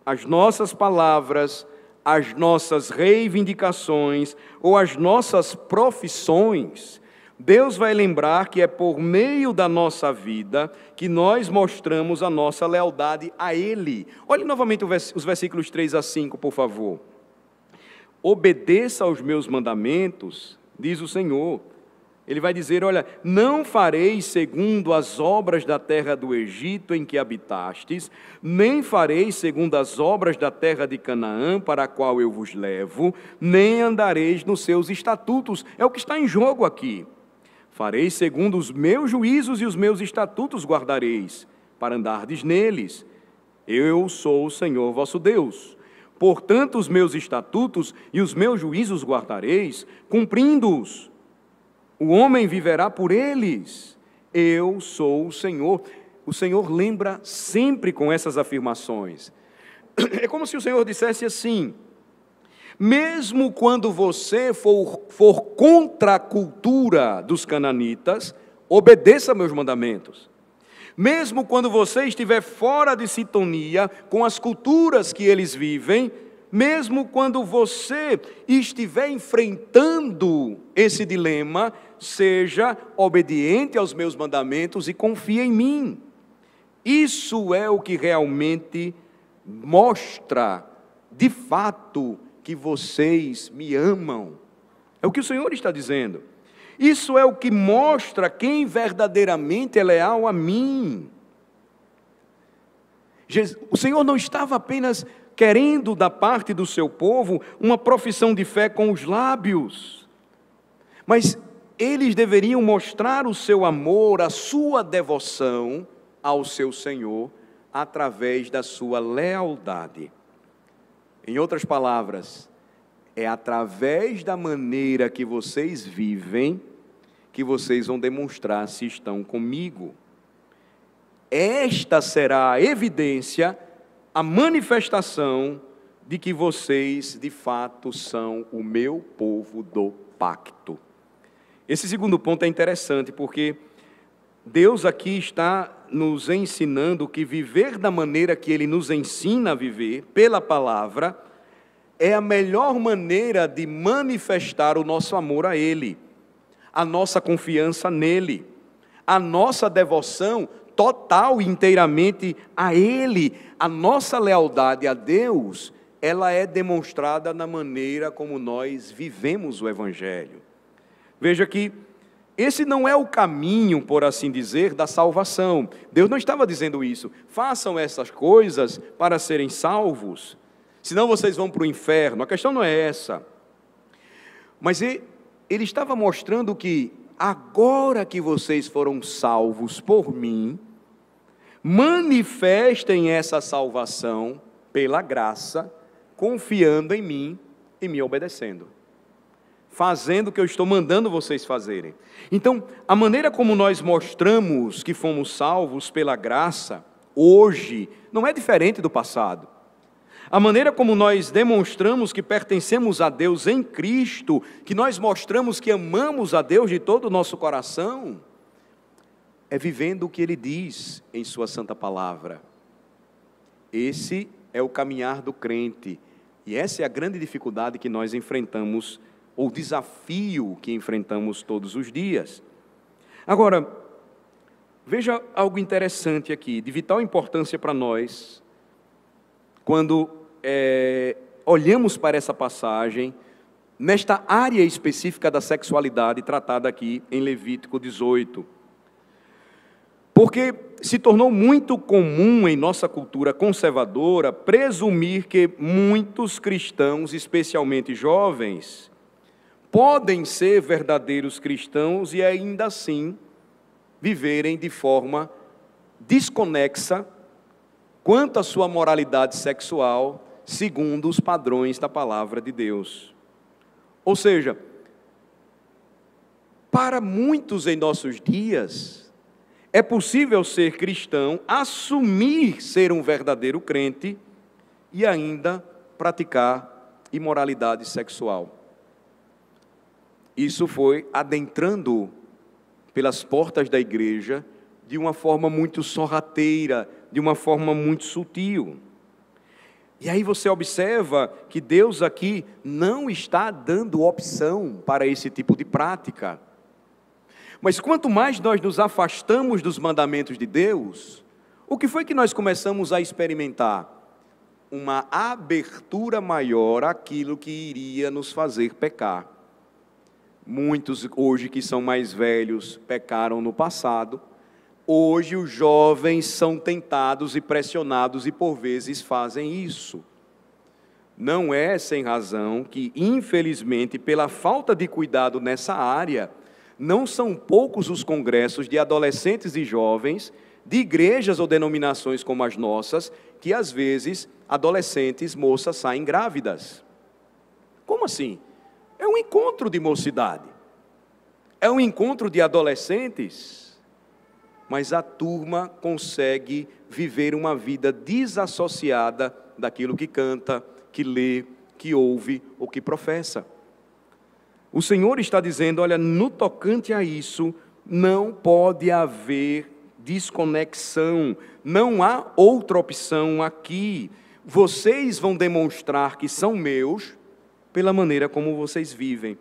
as nossas palavras, as nossas reivindicações, ou as nossas profissões, Deus vai lembrar que é por meio da nossa vida que nós mostramos a nossa lealdade a Ele. Olhe novamente os versículos 3 a 5, por favor. Obedeça aos meus mandamentos, diz o Senhor. Ele vai dizer, olha, não fareis segundo as obras da terra do Egito em que habitastes, nem fareis segundo as obras da terra de Canaã, para a qual eu vos levo, nem andareis nos seus estatutos. É o que está em jogo aqui. Fareis segundo os meus juízos e os meus estatutos guardareis, para andardes neles. Eu sou o Senhor vosso Deus. Portanto, os meus estatutos e os meus juízos guardareis, cumprindo-os. O homem viverá por eles. Eu sou o Senhor. O Senhor lembra sempre com essas afirmações. É como se o Senhor dissesse assim, mesmo quando você for contra a cultura dos cananitas, obedeça meus mandamentos. Mesmo quando você estiver fora de sintonia com as culturas que eles vivem, mesmo quando você estiver enfrentando esse dilema, seja obediente aos meus mandamentos e confie em mim. Isso é o que realmente mostra, de fato, que vocês me amam. É o que o Senhor está dizendo. Isso é o que mostra quem verdadeiramente é leal a mim. O Senhor não estava apenas querendo da parte do seu povo uma profissão de fé com os lábios, mas eles deveriam mostrar o seu amor, a sua devoção ao seu Senhor, através da sua lealdade. Em outras palavras, é através da maneira que vocês vivem, que vocês vão demonstrar se estão comigo. Esta será a evidência, a manifestação de que vocês, de fato, são o meu povo do pacto. Esse segundo ponto é interessante, porque Deus aqui está nos ensinando que viver da maneira que Ele nos ensina a viver, pela palavra, é a melhor maneira de manifestar o nosso amor a Ele, a nossa confiança nele, a nossa devoção total e inteiramente a Ele, a nossa lealdade a Deus, ela é demonstrada na maneira como nós vivemos o Evangelho. Veja que esse não é o caminho, por assim dizer, da salvação. Deus não estava dizendo isso. Façam essas coisas para serem salvos, senão vocês vão para o inferno. A questão não é essa. Mas ele estava mostrando que agora que vocês foram salvos por mim, manifestem essa salvação pela graça, confiando em mim e me obedecendo, fazendo o que eu estou mandando vocês fazerem. Então, a maneira como nós mostramos que fomos salvos pela graça, hoje, não é diferente do passado. A maneira como nós demonstramos que pertencemos a Deus em Cristo, que nós mostramos que amamos a Deus de todo o nosso coração, é vivendo o que Ele diz em Sua Santa Palavra. Esse é o caminhar do crente, e essa é a grande dificuldade que nós enfrentamos, ou desafio que enfrentamos todos os dias. Agora, veja algo interessante aqui, de vital importância para nós, quando olhamos para essa passagem, nesta área específica da sexualidade tratada aqui em Levítico 18. Porque se tornou muito comum em nossa cultura conservadora presumir que muitos cristãos, especialmente jovens, podem ser verdadeiros cristãos e ainda assim viverem de forma desconexa quanto à sua moralidade sexual, segundo os padrões da palavra de Deus. Ou seja, para muitos em nossos dias, é possível ser cristão, assumir ser um verdadeiro crente e ainda praticar imoralidade sexual. Isso foi adentrando pelas portas da igreja de uma forma muito sorrateira, de uma forma muito sutil. E aí você observa que Deus aqui não está dando opção para esse tipo de prática. Mas quanto mais nós nos afastamos dos mandamentos de Deus, o que foi que nós começamos a experimentar? Uma abertura maior àquilo que iria nos fazer pecar. Muitos hoje que são mais velhos pecaram no passado. Hoje os jovens são tentados e pressionados e por vezes fazem isso. Não é sem razão que, infelizmente, pela falta de cuidado nessa área, não são poucos os congressos de adolescentes e jovens, de igrejas ou denominações como as nossas, que às vezes adolescentes, moças, saem grávidas. Como assim? É um encontro de mocidade. É um encontro de adolescentes. Mas a turma consegue viver uma vida desassociada daquilo que canta, que lê, que ouve ou que professa. O Senhor está dizendo, olha, no tocante a isso, não pode haver desconexão, não há outra opção aqui. Vocês vão demonstrar que são meus pela maneira como vocês vivem.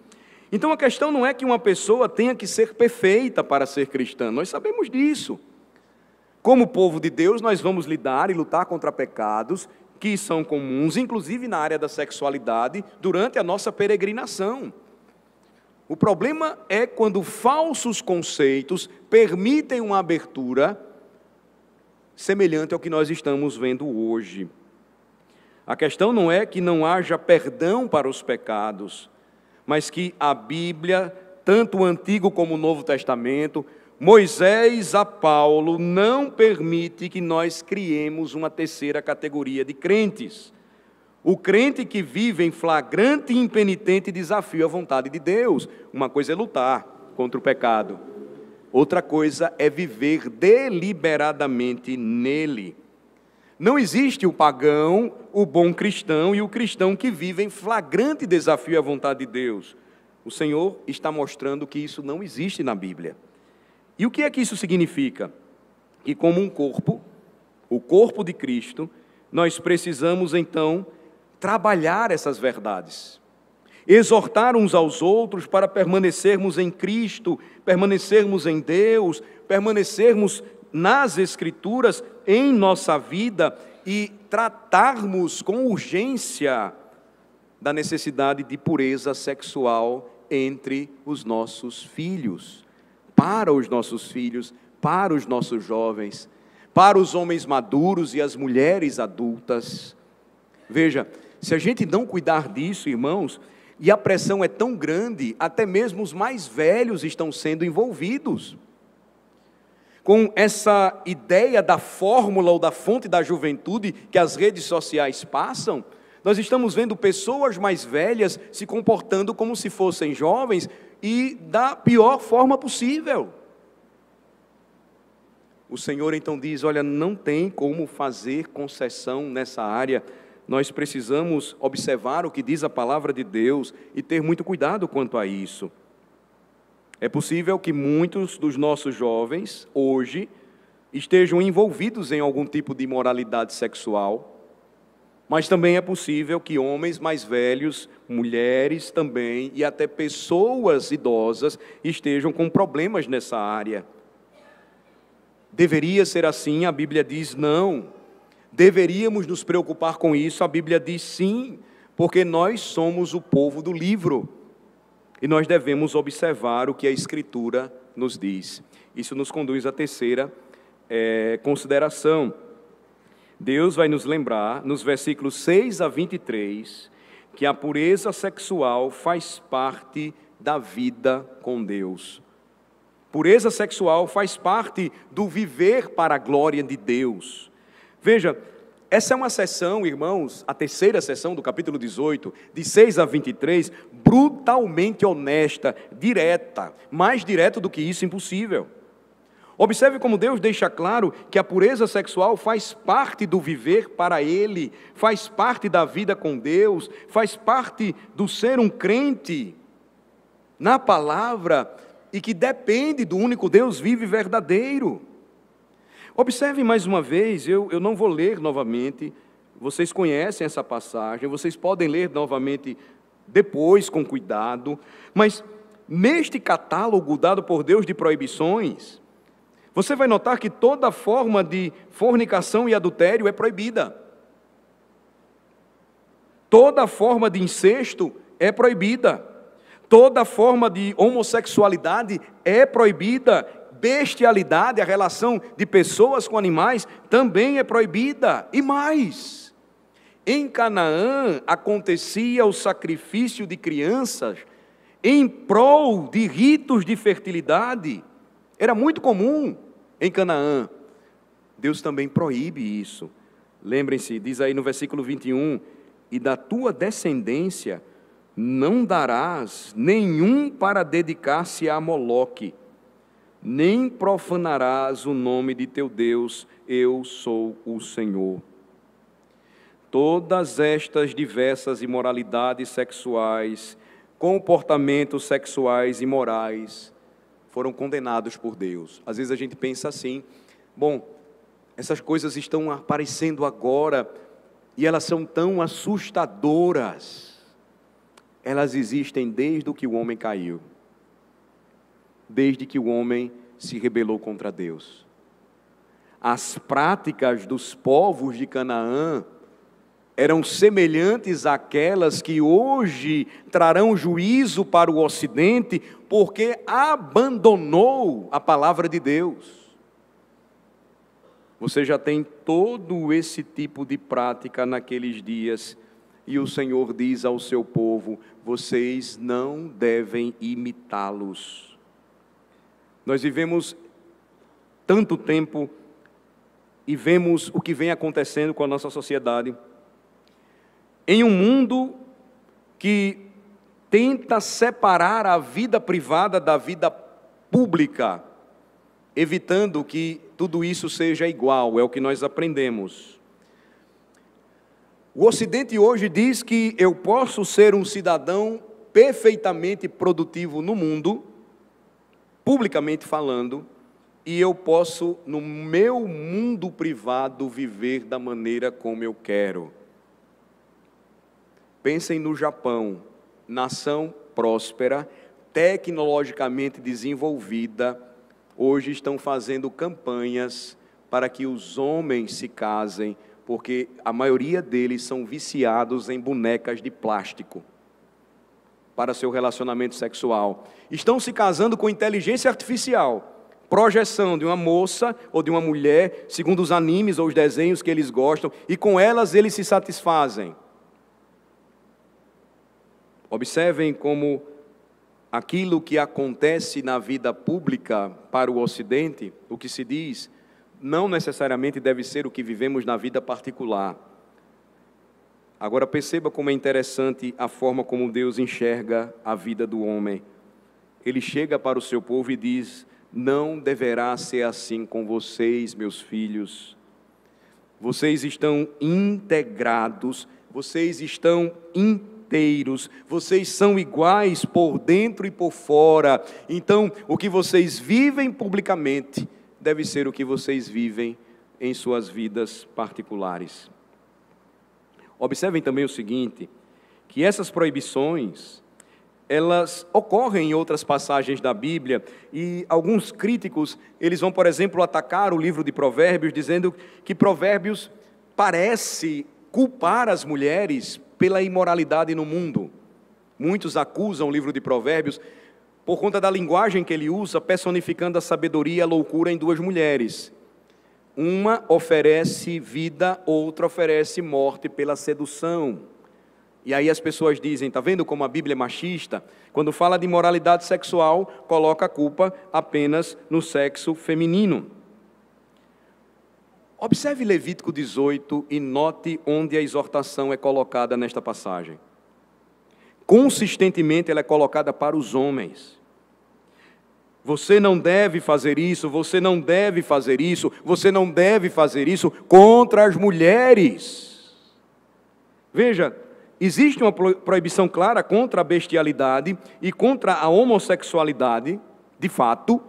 Então a questão não é que uma pessoa tenha que ser perfeita para ser cristã, nós sabemos disso. Como povo de Deus, nós vamos lidar e lutar contra pecados que são comuns, inclusive na área da sexualidade, durante a nossa peregrinação. O problema é quando falsos conceitos permitem uma abertura semelhante ao que nós estamos vendo hoje. A questão não é que não haja perdão para os pecados, mas que a Bíblia, tanto o Antigo como o Novo Testamento, Moisés a Paulo, não permite que nós criemos uma terceira categoria de crentes. O crente que vive em flagrante e impenitente desafio à vontade de Deus. Uma coisa é lutar contra o pecado, outra coisa é viver deliberadamente nele. Não existe o pagão, o bom cristão e o cristão que vive em flagrante desafio à vontade de Deus. O Senhor está mostrando que isso não existe na Bíblia. E o que é que isso significa? Que como um corpo, o corpo de Cristo, nós precisamos então trabalhar essas verdades, exortar uns aos outros para permanecermos em Cristo, permanecermos em Deus, permanecermos nas Escrituras em nossa vida e tratarmos com urgência da necessidade de pureza sexual entre os nossos filhos, para os nossos filhos, para os nossos jovens, para os homens maduros e as mulheres adultas. Veja, se a gente não cuidar disso, irmãos, e a pressão é tão grande, até mesmo os mais velhos estão sendo envolvidos com essa ideia da fórmula ou da fonte da juventude que as redes sociais passam. Nós estamos vendo pessoas mais velhas se comportando como se fossem jovens e da pior forma possível. O Senhor então diz, olha, não tem como fazer concessão nessa área. Nós precisamos observar o que diz a palavra de Deus e ter muito cuidado quanto a isso. É possível que muitos dos nossos jovens, hoje, estejam envolvidos em algum tipo de imoralidade sexual, mas também é possível que homens mais velhos, mulheres também, e até pessoas idosas, estejam com problemas nessa área. Deveria ser assim? A Bíblia diz não. Deveríamos nos preocupar com isso? A Bíblia diz sim, porque nós somos o povo do livro. E nós devemos observar o que a Escritura nos diz. Isso nos conduz à terceira consideração. Deus vai nos lembrar, nos versículos 6 a 23, que a pureza sexual faz parte da vida com Deus. Pureza sexual faz parte do viver para a glória de Deus. Veja, essa é uma sessão, irmãos, a terceira sessão do capítulo 18, de 6 a 23, brutalmente honesta, direta, mais direto do que isso, impossível. Observe como Deus deixa claro que a pureza sexual faz parte do viver para Ele, faz parte da vida com Deus, faz parte do ser um crente na palavra e que depende do único Deus vivo e verdadeiro. Observe mais uma vez, eu não vou ler novamente, vocês conhecem essa passagem, vocês podem ler novamente depois com cuidado, mas neste catálogo dado por Deus de proibições, você vai notar que toda forma de fornicação e adultério é proibida. Toda forma de incesto é proibida. Toda forma de homossexualidade é proibida. Bestialidade, a relação de pessoas com animais, também é proibida. E mais, em Canaã acontecia o sacrifício de crianças em prol de ritos de fertilidade. Era muito comum em Canaã. Deus também proíbe isso. Lembrem-se, diz aí no versículo 21, e da tua descendência não darás nenhum para dedicar-se a Moloque, nem profanarás o nome de teu Deus, eu sou o Senhor. Todas estas diversas imoralidades sexuais, comportamentos sexuais imorais, foram condenados por Deus. Às vezes a gente pensa assim, bom, essas coisas estão aparecendo agora e elas são tão assustadoras. Elas existem desde que o homem caiu, desde que o homem se rebelou contra Deus. As práticas dos povos de Canaã eram semelhantes àquelas que hoje trarão juízo para o Ocidente, porque abandonou a palavra de Deus. Você já tem todo esse tipo de prática naqueles dias, e o Senhor diz ao seu povo, vocês não devem imitá-los. Nós vivemos tanto tempo e vemos o que vem acontecendo com a nossa sociedade. Em um mundo que tenta separar a vida privada da vida pública, evitando que tudo isso seja igual, é o que nós aprendemos. O Ocidente hoje diz que eu posso ser um cidadão perfeitamente produtivo no mundo, publicamente falando, e eu posso, no meu mundo privado, viver da maneira como eu quero. Pensem no Japão, nação próspera, tecnologicamente desenvolvida, hoje estão fazendo campanhas para que os homens se casem, porque a maioria deles são viciados em bonecas de plástico para seu relacionamento sexual. Estão se casando com inteligência artificial, projeção de uma moça ou de uma mulher, segundo os animes ou os desenhos que eles gostam, e com elas eles se satisfazem. Observem como aquilo que acontece na vida pública para o Ocidente, o que se diz, não necessariamente deve ser o que vivemos na vida particular. Agora perceba como é interessante a forma como Deus enxerga a vida do homem. Ele chega para o seu povo e diz: não deverá ser assim com vocês, meus filhos. Vocês estão integrados, vocês estão inteiros, vocês são iguais por dentro e por fora. Então, o que vocês vivem publicamente deve ser o que vocês vivem em suas vidas particulares. Observem também o seguinte, que essas proibições, elas ocorrem em outras passagens da Bíblia, e alguns críticos, eles vão, por exemplo, atacar o livro de Provérbios, dizendo que Provérbios parece culpar as mulheres pela imoralidade no mundo. Muitos acusam o livro de Provérbios por conta da linguagem que ele usa, personificando a sabedoria e a loucura em duas mulheres. Uma oferece vida, outra oferece morte pela sedução. E aí as pessoas dizem, está vendo como a Bíblia é machista? Quando fala de imoralidade sexual, coloca a culpa apenas no sexo feminino. Observe Levítico 18 e note onde a exortação é colocada nesta passagem. Consistentemente ela é colocada para os homens. Você não deve fazer isso, você não deve fazer isso, você não deve fazer isso contra as mulheres. Veja, existe uma proibição clara contra a bestialidade e contra a homossexualidade, de fato,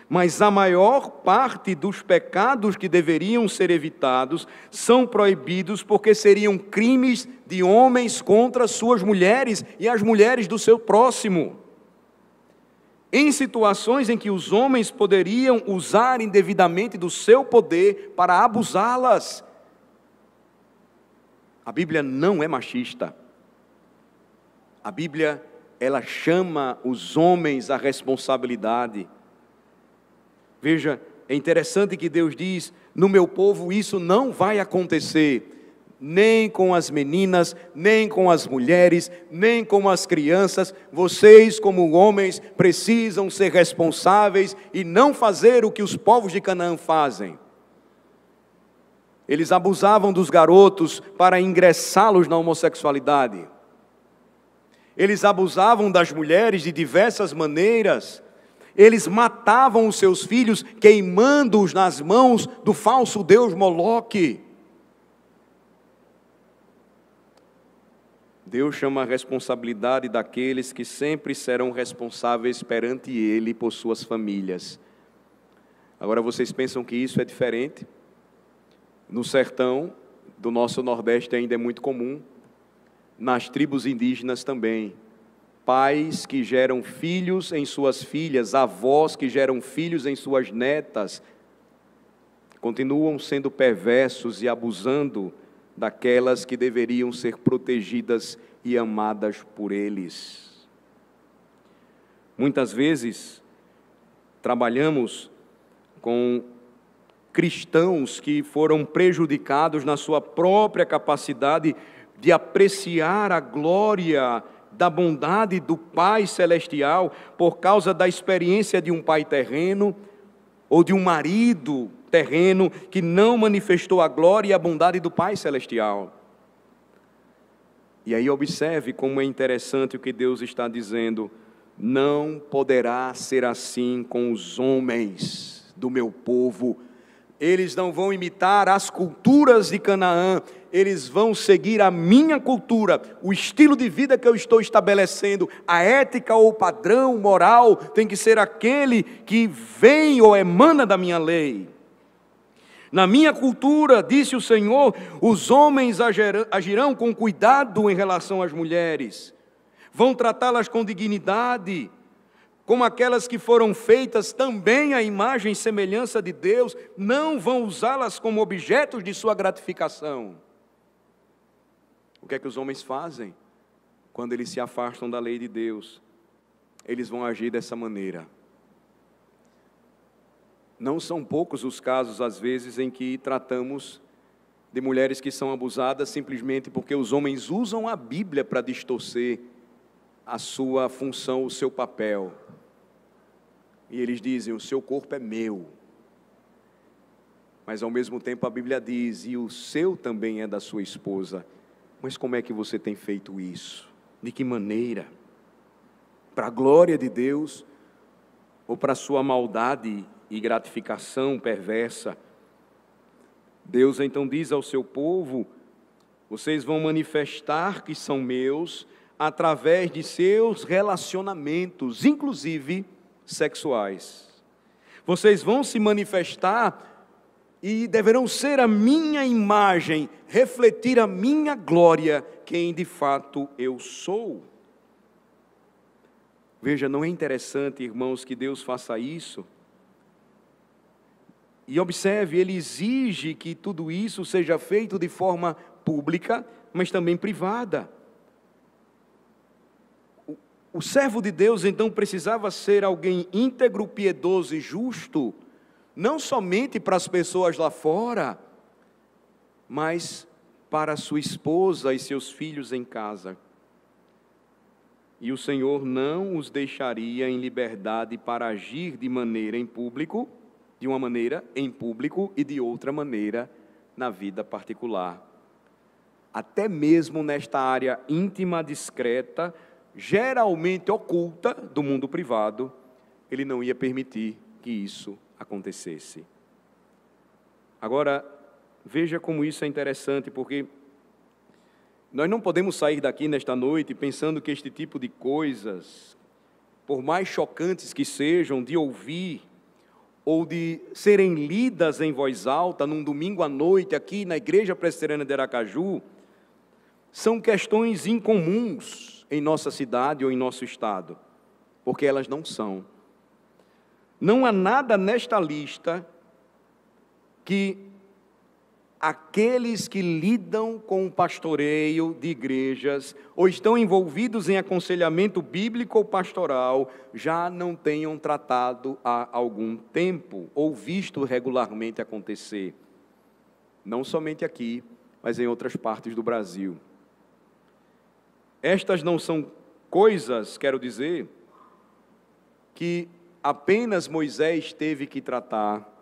mas a maior parte dos pecados que deveriam ser evitados são proibidos porque seriam crimes de homens contra suas mulheres e as mulheres do seu próximo. Em situações em que os homens poderiam usar indevidamente do seu poder para abusá-las. A Bíblia não é machista. A Bíblia, ela chama os homens à responsabilidade. Veja, é interessante que Deus diz, no meu povo isso não vai acontecer, nem com as meninas, nem com as mulheres, nem com as crianças. Vocês, como homens, precisam ser responsáveis e não fazer o que os povos de Canaã fazem. Eles abusavam dos garotos para ingressá-los na homossexualidade. Eles abusavam das mulheres de diversas maneiras. Eles matavam os seus filhos, queimando-os nas mãos do falso deus Moloque. Deus chama a responsabilidade daqueles que sempre serão responsáveis perante Ele por suas famílias. Agora, vocês pensam que isso é diferente? No sertão do nosso Nordeste ainda é muito comum, nas tribos indígenas também. Pais que geram filhos em suas filhas, avós que geram filhos em suas netas, continuam sendo perversos e abusando daquelas que deveriam ser protegidas e amadas por eles. Muitas vezes, trabalhamos com cristãos que foram prejudicados na sua própria capacidade de apreciar a glória da bondade do Pai Celestial, por causa da experiência de um pai terreno, ou de um marido terreno, que não manifestou a glória e a bondade do Pai Celestial. E aí observe como é interessante o que Deus está dizendo, não poderá ser assim com os homens do meu povo. Eles não vão imitar as culturas de Canaã, eles vão seguir a minha cultura, o estilo de vida que eu estou estabelecendo, a ética ou padrão moral tem que ser aquele que vem ou emana da minha lei. Na minha cultura, disse o Senhor, os homens agirão com cuidado em relação às mulheres, vão tratá-las com dignidade, como aquelas que foram feitas também à imagem e semelhança de Deus, não vão usá-las como objetos de sua gratificação. O que é que os homens fazem? Quando eles se afastam da lei de Deus, eles vão agir dessa maneira. Não são poucos os casos, às vezes, em que tratamos de mulheres que são abusadas simplesmente porque os homens usam a Bíblia para distorcer a sua função, o seu papel. E eles dizem, o seu corpo é meu. Mas ao mesmo tempo a Bíblia diz, e o seu também é da sua esposa. Mas como é que você tem feito isso? De que maneira? Para a glória de Deus ou para a sua maldade e gratificação perversa? Deus então diz ao seu povo, vocês vão manifestar que são meus através de seus relacionamentos, inclusive sexuais. Vocês vão se manifestar e deverão ser a minha imagem, refletir a minha glória, quem de fato eu sou. Veja, não é interessante, irmãos, que Deus faça isso? E observe, Ele exige que tudo isso seja feito de forma pública, mas também privada. O servo de Deus, então, precisava ser alguém íntegro, piedoso e justo, não somente para as pessoas lá fora, mas para sua esposa e seus filhos em casa. E o Senhor não os deixaria em liberdade para agir de maneira em público, de uma maneira em público e de outra maneira na vida particular. Até mesmo nesta área íntima, discreta, geralmente oculta do mundo privado, Ele não ia permitir que isso acontecesse. Agora, veja como isso é interessante, porque nós não podemos sair daqui nesta noite pensando que este tipo de coisas, por mais chocantes que sejam de ouvir, ou de serem lidas em voz alta, num domingo à noite, aqui na Igreja Presbiteriana de Aracaju, são questões incomuns em nossa cidade ou em nosso estado, porque elas não são. Não há nada nesta lista que aqueles que lidam com o pastoreio de igrejas ou estão envolvidos em aconselhamento bíblico ou pastoral já não tenham tratado há algum tempo ou visto regularmente acontecer. Não somente aqui, mas em outras partes do Brasil. Estas não são coisas, quero dizer, que apenas Moisés teve que tratar,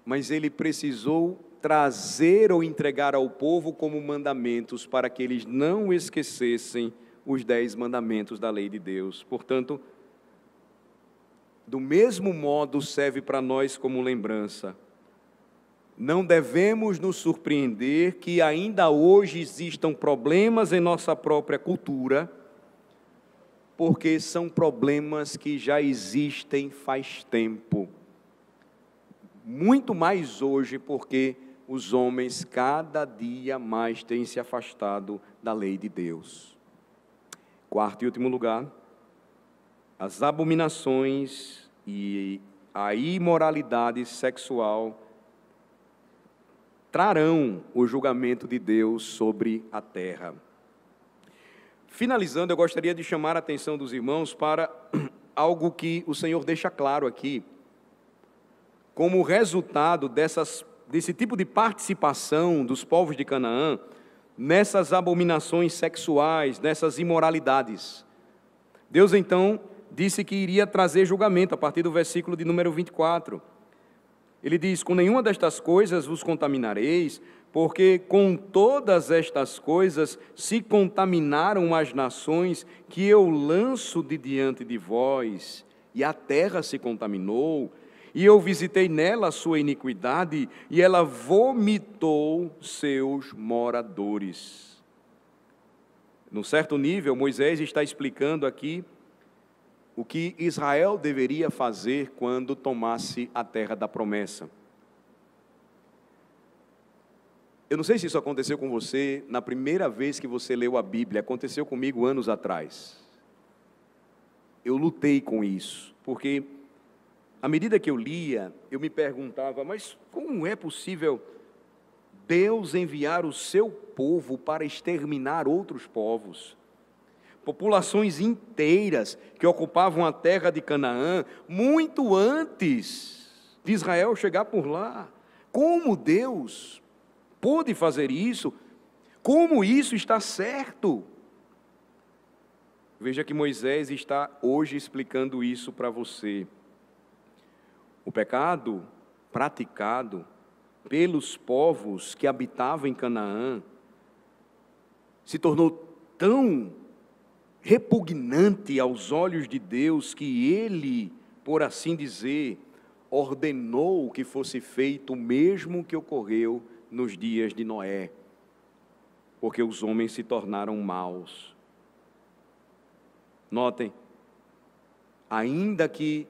mas ele precisou trazer ou entregar ao povo como mandamentos para que eles não esquecessem os 10 mandamentos da lei de Deus. Portanto, do mesmo modo serve para nós como lembrança. Não devemos nos surpreender que ainda hoje existam problemas em nossa própria cultura, porque são problemas que já existem faz tempo. Muito mais hoje, porque os homens cada dia mais têm se afastado da lei de Deus. Quarto e último lugar, as abominações e a imoralidade sexual trarão o julgamento de Deus sobre a terra. Finalizando, eu gostaria de chamar a atenção dos irmãos para algo que o Senhor deixa claro aqui, como resultado desse tipo de participação dos povos de Canaã, nessas abominações sexuais, nessas imoralidades. Deus então disse que iria trazer julgamento, a partir do versículo de número 24. Ele diz, com nenhuma destas coisas vos contaminareis, porque com todas estas coisas se contaminaram as nações que eu lanço de diante de vós, e a terra se contaminou, e eu visitei nela a sua iniquidade, e ela vomitou seus moradores. Num certo nível, Moisés está explicando aqui o que Israel deveria fazer quando tomasse a terra da promessa. Eu não sei se isso aconteceu com você na primeira vez que você leu a Bíblia. Aconteceu comigo anos atrás. Eu lutei com isso, porque à medida que eu lia, eu me perguntava, mas como é possível Deus enviar o seu povo para exterminar outros povos? Populações inteiras que ocupavam a terra de Canaã, muito antes de Israel chegar por lá. Como Deus pôde fazer isso? Como isso está certo? Veja que Moisés está hoje explicando isso para você. O pecado praticado pelos povos que habitavam em Canaã se tornou tão repugnante aos olhos de Deus que ele, por assim dizer, ordenou que fosse feito o mesmo que ocorreu nos dias de Noé, porque os homens se tornaram maus. Notem, ainda que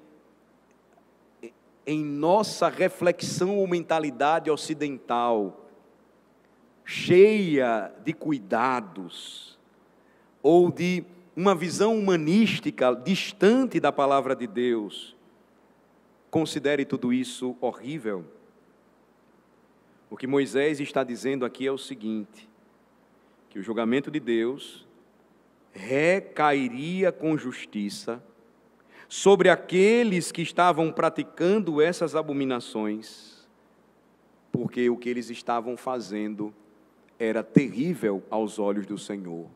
em nossa reflexão ou mentalidade ocidental, cheia de cuidados, ou de uma visão humanística distante da palavra de Deus, considere tudo isso horrível. O que Moisés está dizendo aqui é o seguinte, que o julgamento de Deus recairia com justiça sobre aqueles que estavam praticando essas abominações, porque o que eles estavam fazendo era terrível aos olhos do Senhor.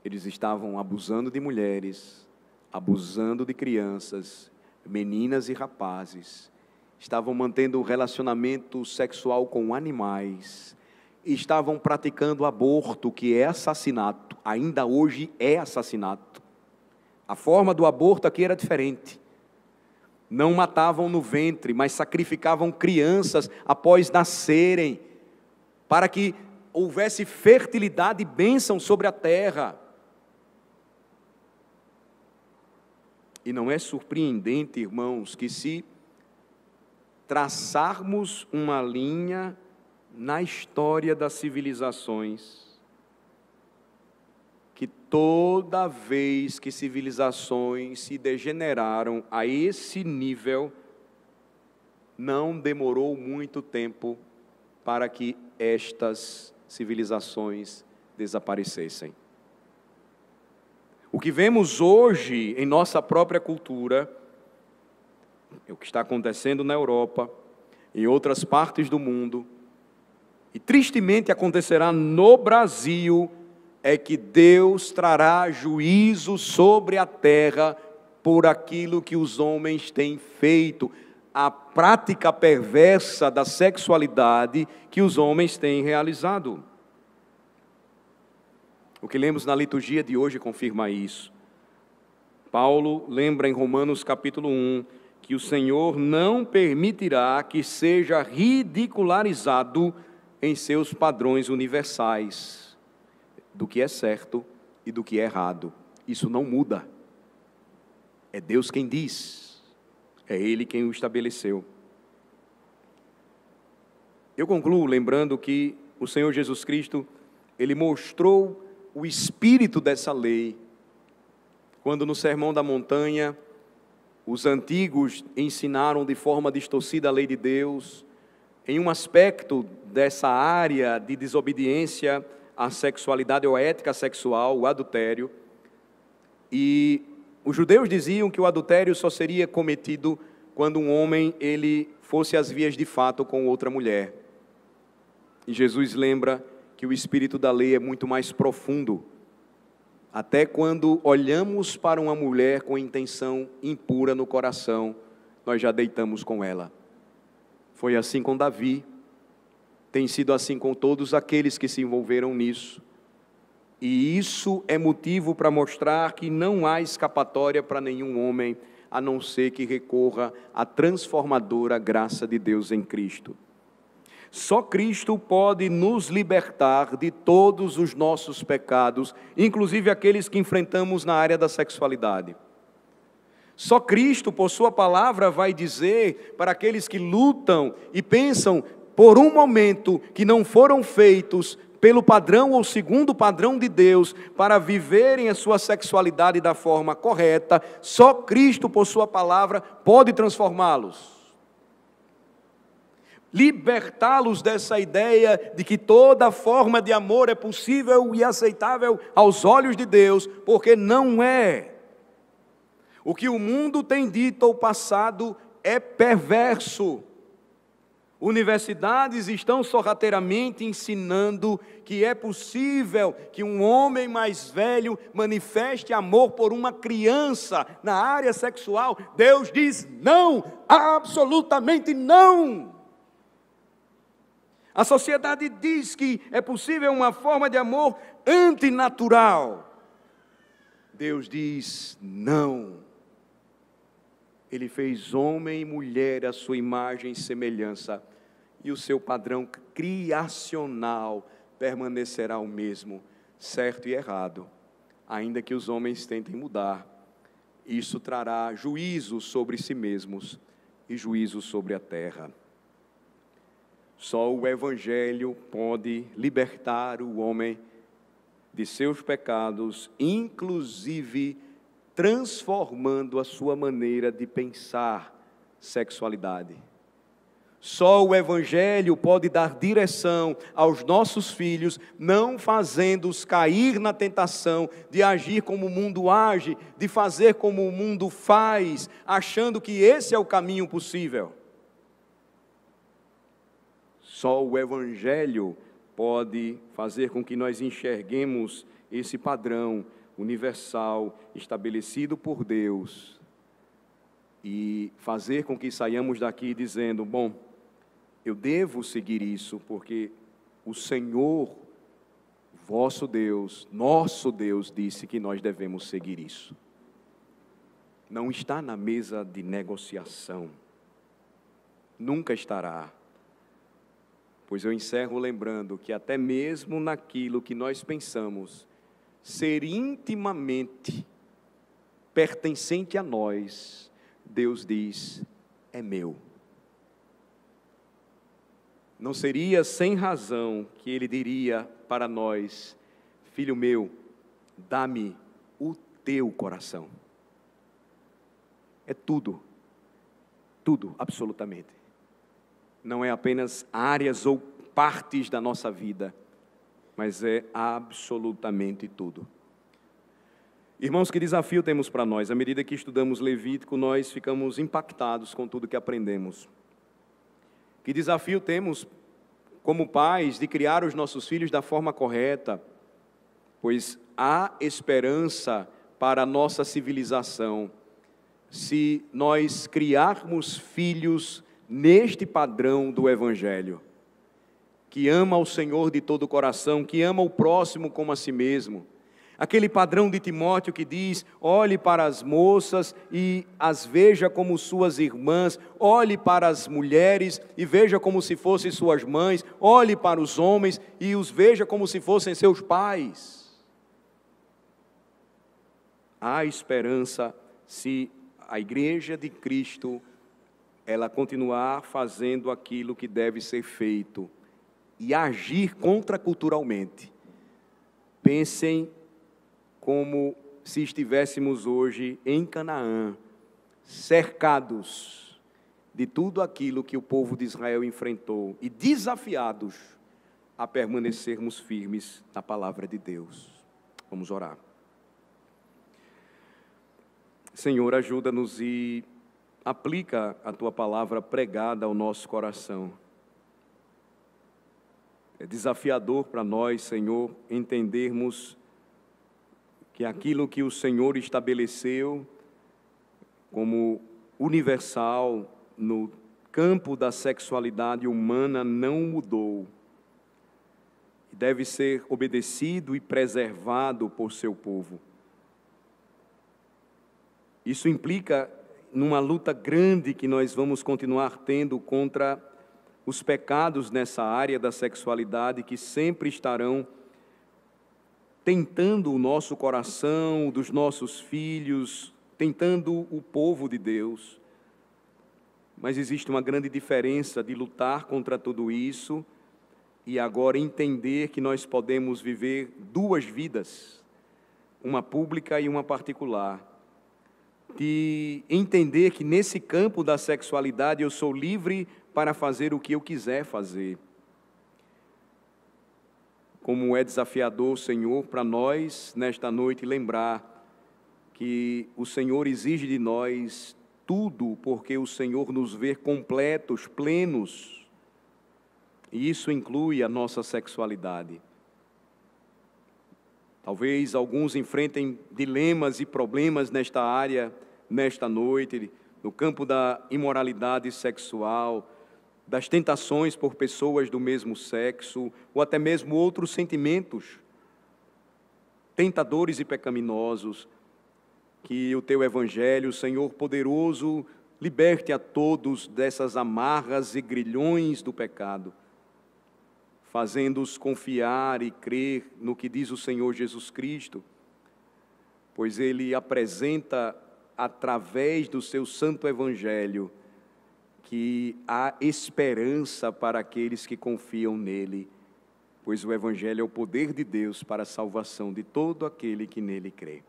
Eles estavam abusando de mulheres, abusando de crianças, meninas e rapazes, estavam mantendo um relacionamento sexual com animais, estavam praticando aborto, que é assassinato, ainda hoje é assassinato. A forma do aborto aqui era diferente. Não matavam no ventre, mas sacrificavam crianças após nascerem, para que houvesse fertilidade e bênção sobre a terra. E não é surpreendente, irmãos, que se traçarmos uma linha na história das civilizações, que toda vez que civilizações se degeneraram a esse nível, não demorou muito tempo para que estas civilizações desaparecessem. O que vemos hoje em nossa própria cultura, é o que está acontecendo na Europa, em outras partes do mundo, e tristemente acontecerá no Brasil, é que Deus trará juízo sobre a terra por aquilo que os homens têm feito, a prática perversa da sexualidade que os homens têm realizado. O que lemos na liturgia de hoje confirma isso. Paulo lembra em Romanos capítulo 1, que o Senhor não permitirá que seja ridicularizado em seus padrões universais, do que é certo e do que é errado. Isso não muda. É Deus quem diz, é Ele quem o estabeleceu. Eu concluo lembrando que o Senhor Jesus Cristo, Ele mostrou o espírito dessa lei, quando no Sermão da Montanha, os antigos ensinaram de forma distorcida a lei de Deus, em um aspecto dessa área de desobediência à sexualidade ou à ética sexual, o adultério. E os judeus diziam que o adultério só seria cometido quando um homem ele fosse às vias de fato com outra mulher. E Jesus lembra que o espírito da lei é muito mais profundo. Até quando olhamos para uma mulher com intenção impura no coração, nós já deitamos com ela. Foi assim com Davi, tem sido assim com todos aqueles que se envolveram nisso. E isso é motivo para mostrar que não há escapatória para nenhum homem, a não ser que recorra à transformadora graça de Deus em Cristo. Só Cristo pode nos libertar de todos os nossos pecados, inclusive aqueles que enfrentamos na área da sexualidade. Só Cristo, por sua palavra, vai dizer para aqueles que lutam e pensam por um momento que não foram feitos pelo padrão ou segundo o padrão de Deus para viverem a sua sexualidade da forma correta, só Cristo, por sua palavra, pode transformá-los. Libertá-los dessa ideia de que toda forma de amor é possível e aceitável aos olhos de Deus, porque não é. O que o mundo tem dito ao passado é perverso. Universidades estão sorrateiramente ensinando que é possível que um homem mais velho manifeste amor por uma criança na área sexual. Deus diz não, absolutamente não. A sociedade diz que é possível uma forma de amor antinatural. Deus diz não. Ele fez homem e mulher à sua imagem e semelhança, e o seu padrão criacional permanecerá o mesmo, certo e errado, ainda que os homens tentem mudar. Isso trará juízo sobre si mesmos e juízo sobre a terra. Só o Evangelho pode libertar o homem de seus pecados, inclusive transformando a sua maneira de pensar sexualidade. Só o Evangelho pode dar direção aos nossos filhos, não fazendo-os cair na tentação de agir como o mundo age, de fazer como o mundo faz, achando que esse é o caminho possível. Só o Evangelho pode fazer com que nós enxerguemos esse padrão universal, estabelecido por Deus, e fazer com que saiamos daqui dizendo, bom, eu devo seguir isso, porque o Senhor, vosso Deus, nosso Deus, disse que nós devemos seguir isso. Não está na mesa de negociação, nunca estará, pois eu encerro lembrando que até mesmo naquilo que nós pensamos ser intimamente pertencente a nós, Deus diz, é meu. Não seria sem razão que Ele diria para nós, filho meu, dá-me o teu coração. É tudo, tudo, absolutamente. Não é apenas áreas ou partes da nossa vida, mas é absolutamente tudo. Irmãos, que desafio temos para nós? À medida que estudamos Levítico, nós ficamos impactados com tudo que aprendemos. Que desafio temos como pais de criar os nossos filhos da forma correta, pois há esperança para a nossa civilização se nós criarmos filhos neste padrão do Evangelho, que ama o Senhor de todo o coração, que ama o próximo como a si mesmo. Aquele padrão de Timóteo que diz, olhe para as moças e as veja como suas irmãs, olhe para as mulheres e veja como se fossem suas mães, olhe para os homens e os veja como se fossem seus pais. Há esperança se a Igreja de Cristo, ela continuar fazendo aquilo que deve ser feito e agir contraculturalmente. Pensem como se estivéssemos hoje em Canaã, cercados de tudo aquilo que o povo de Israel enfrentou e desafiados a permanecermos firmes na palavra de Deus. Vamos orar. Senhor, ajuda-nos e aplica a Tua palavra pregada ao nosso coração. É desafiador para nós, Senhor, entendermos que aquilo que o Senhor estabeleceu como universal no campo da sexualidade humana não mudou. Deve ser obedecido e preservado por seu povo. Isso implica numa luta grande que nós vamos continuar tendo contra os pecados nessa área da sexualidade, que sempre estarão tentando o nosso coração, dos nossos filhos, tentando o povo de Deus. Mas existe uma grande diferença de lutar contra tudo isso e agora entender que nós podemos viver duas vidas, uma pública e uma particular. De entender que nesse campo da sexualidade eu sou livre para fazer o que eu quiser fazer. Como é desafiador, Senhor, para nós, nesta noite, lembrar que o Senhor exige de nós tudo, porque o Senhor nos vê completos, plenos, e isso inclui a nossa sexualidade. Talvez alguns enfrentem dilemas e problemas nesta área, nesta noite, no campo da imoralidade sexual, das tentações por pessoas do mesmo sexo, ou até mesmo outros sentimentos tentadores e pecaminosos. Que o Teu Evangelho, Senhor poderoso, liberte a todos dessas amarras e grilhões do pecado, fazendo-os confiar e crer no que diz o Senhor Jesus Cristo, pois Ele apresenta, através do Seu Santo Evangelho, que há esperança para aqueles que confiam nele, pois o Evangelho é o poder de Deus para a salvação de todo aquele que nele crê.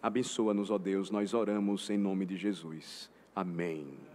Abençoa-nos, ó Deus, nós oramos em nome de Jesus. Amém.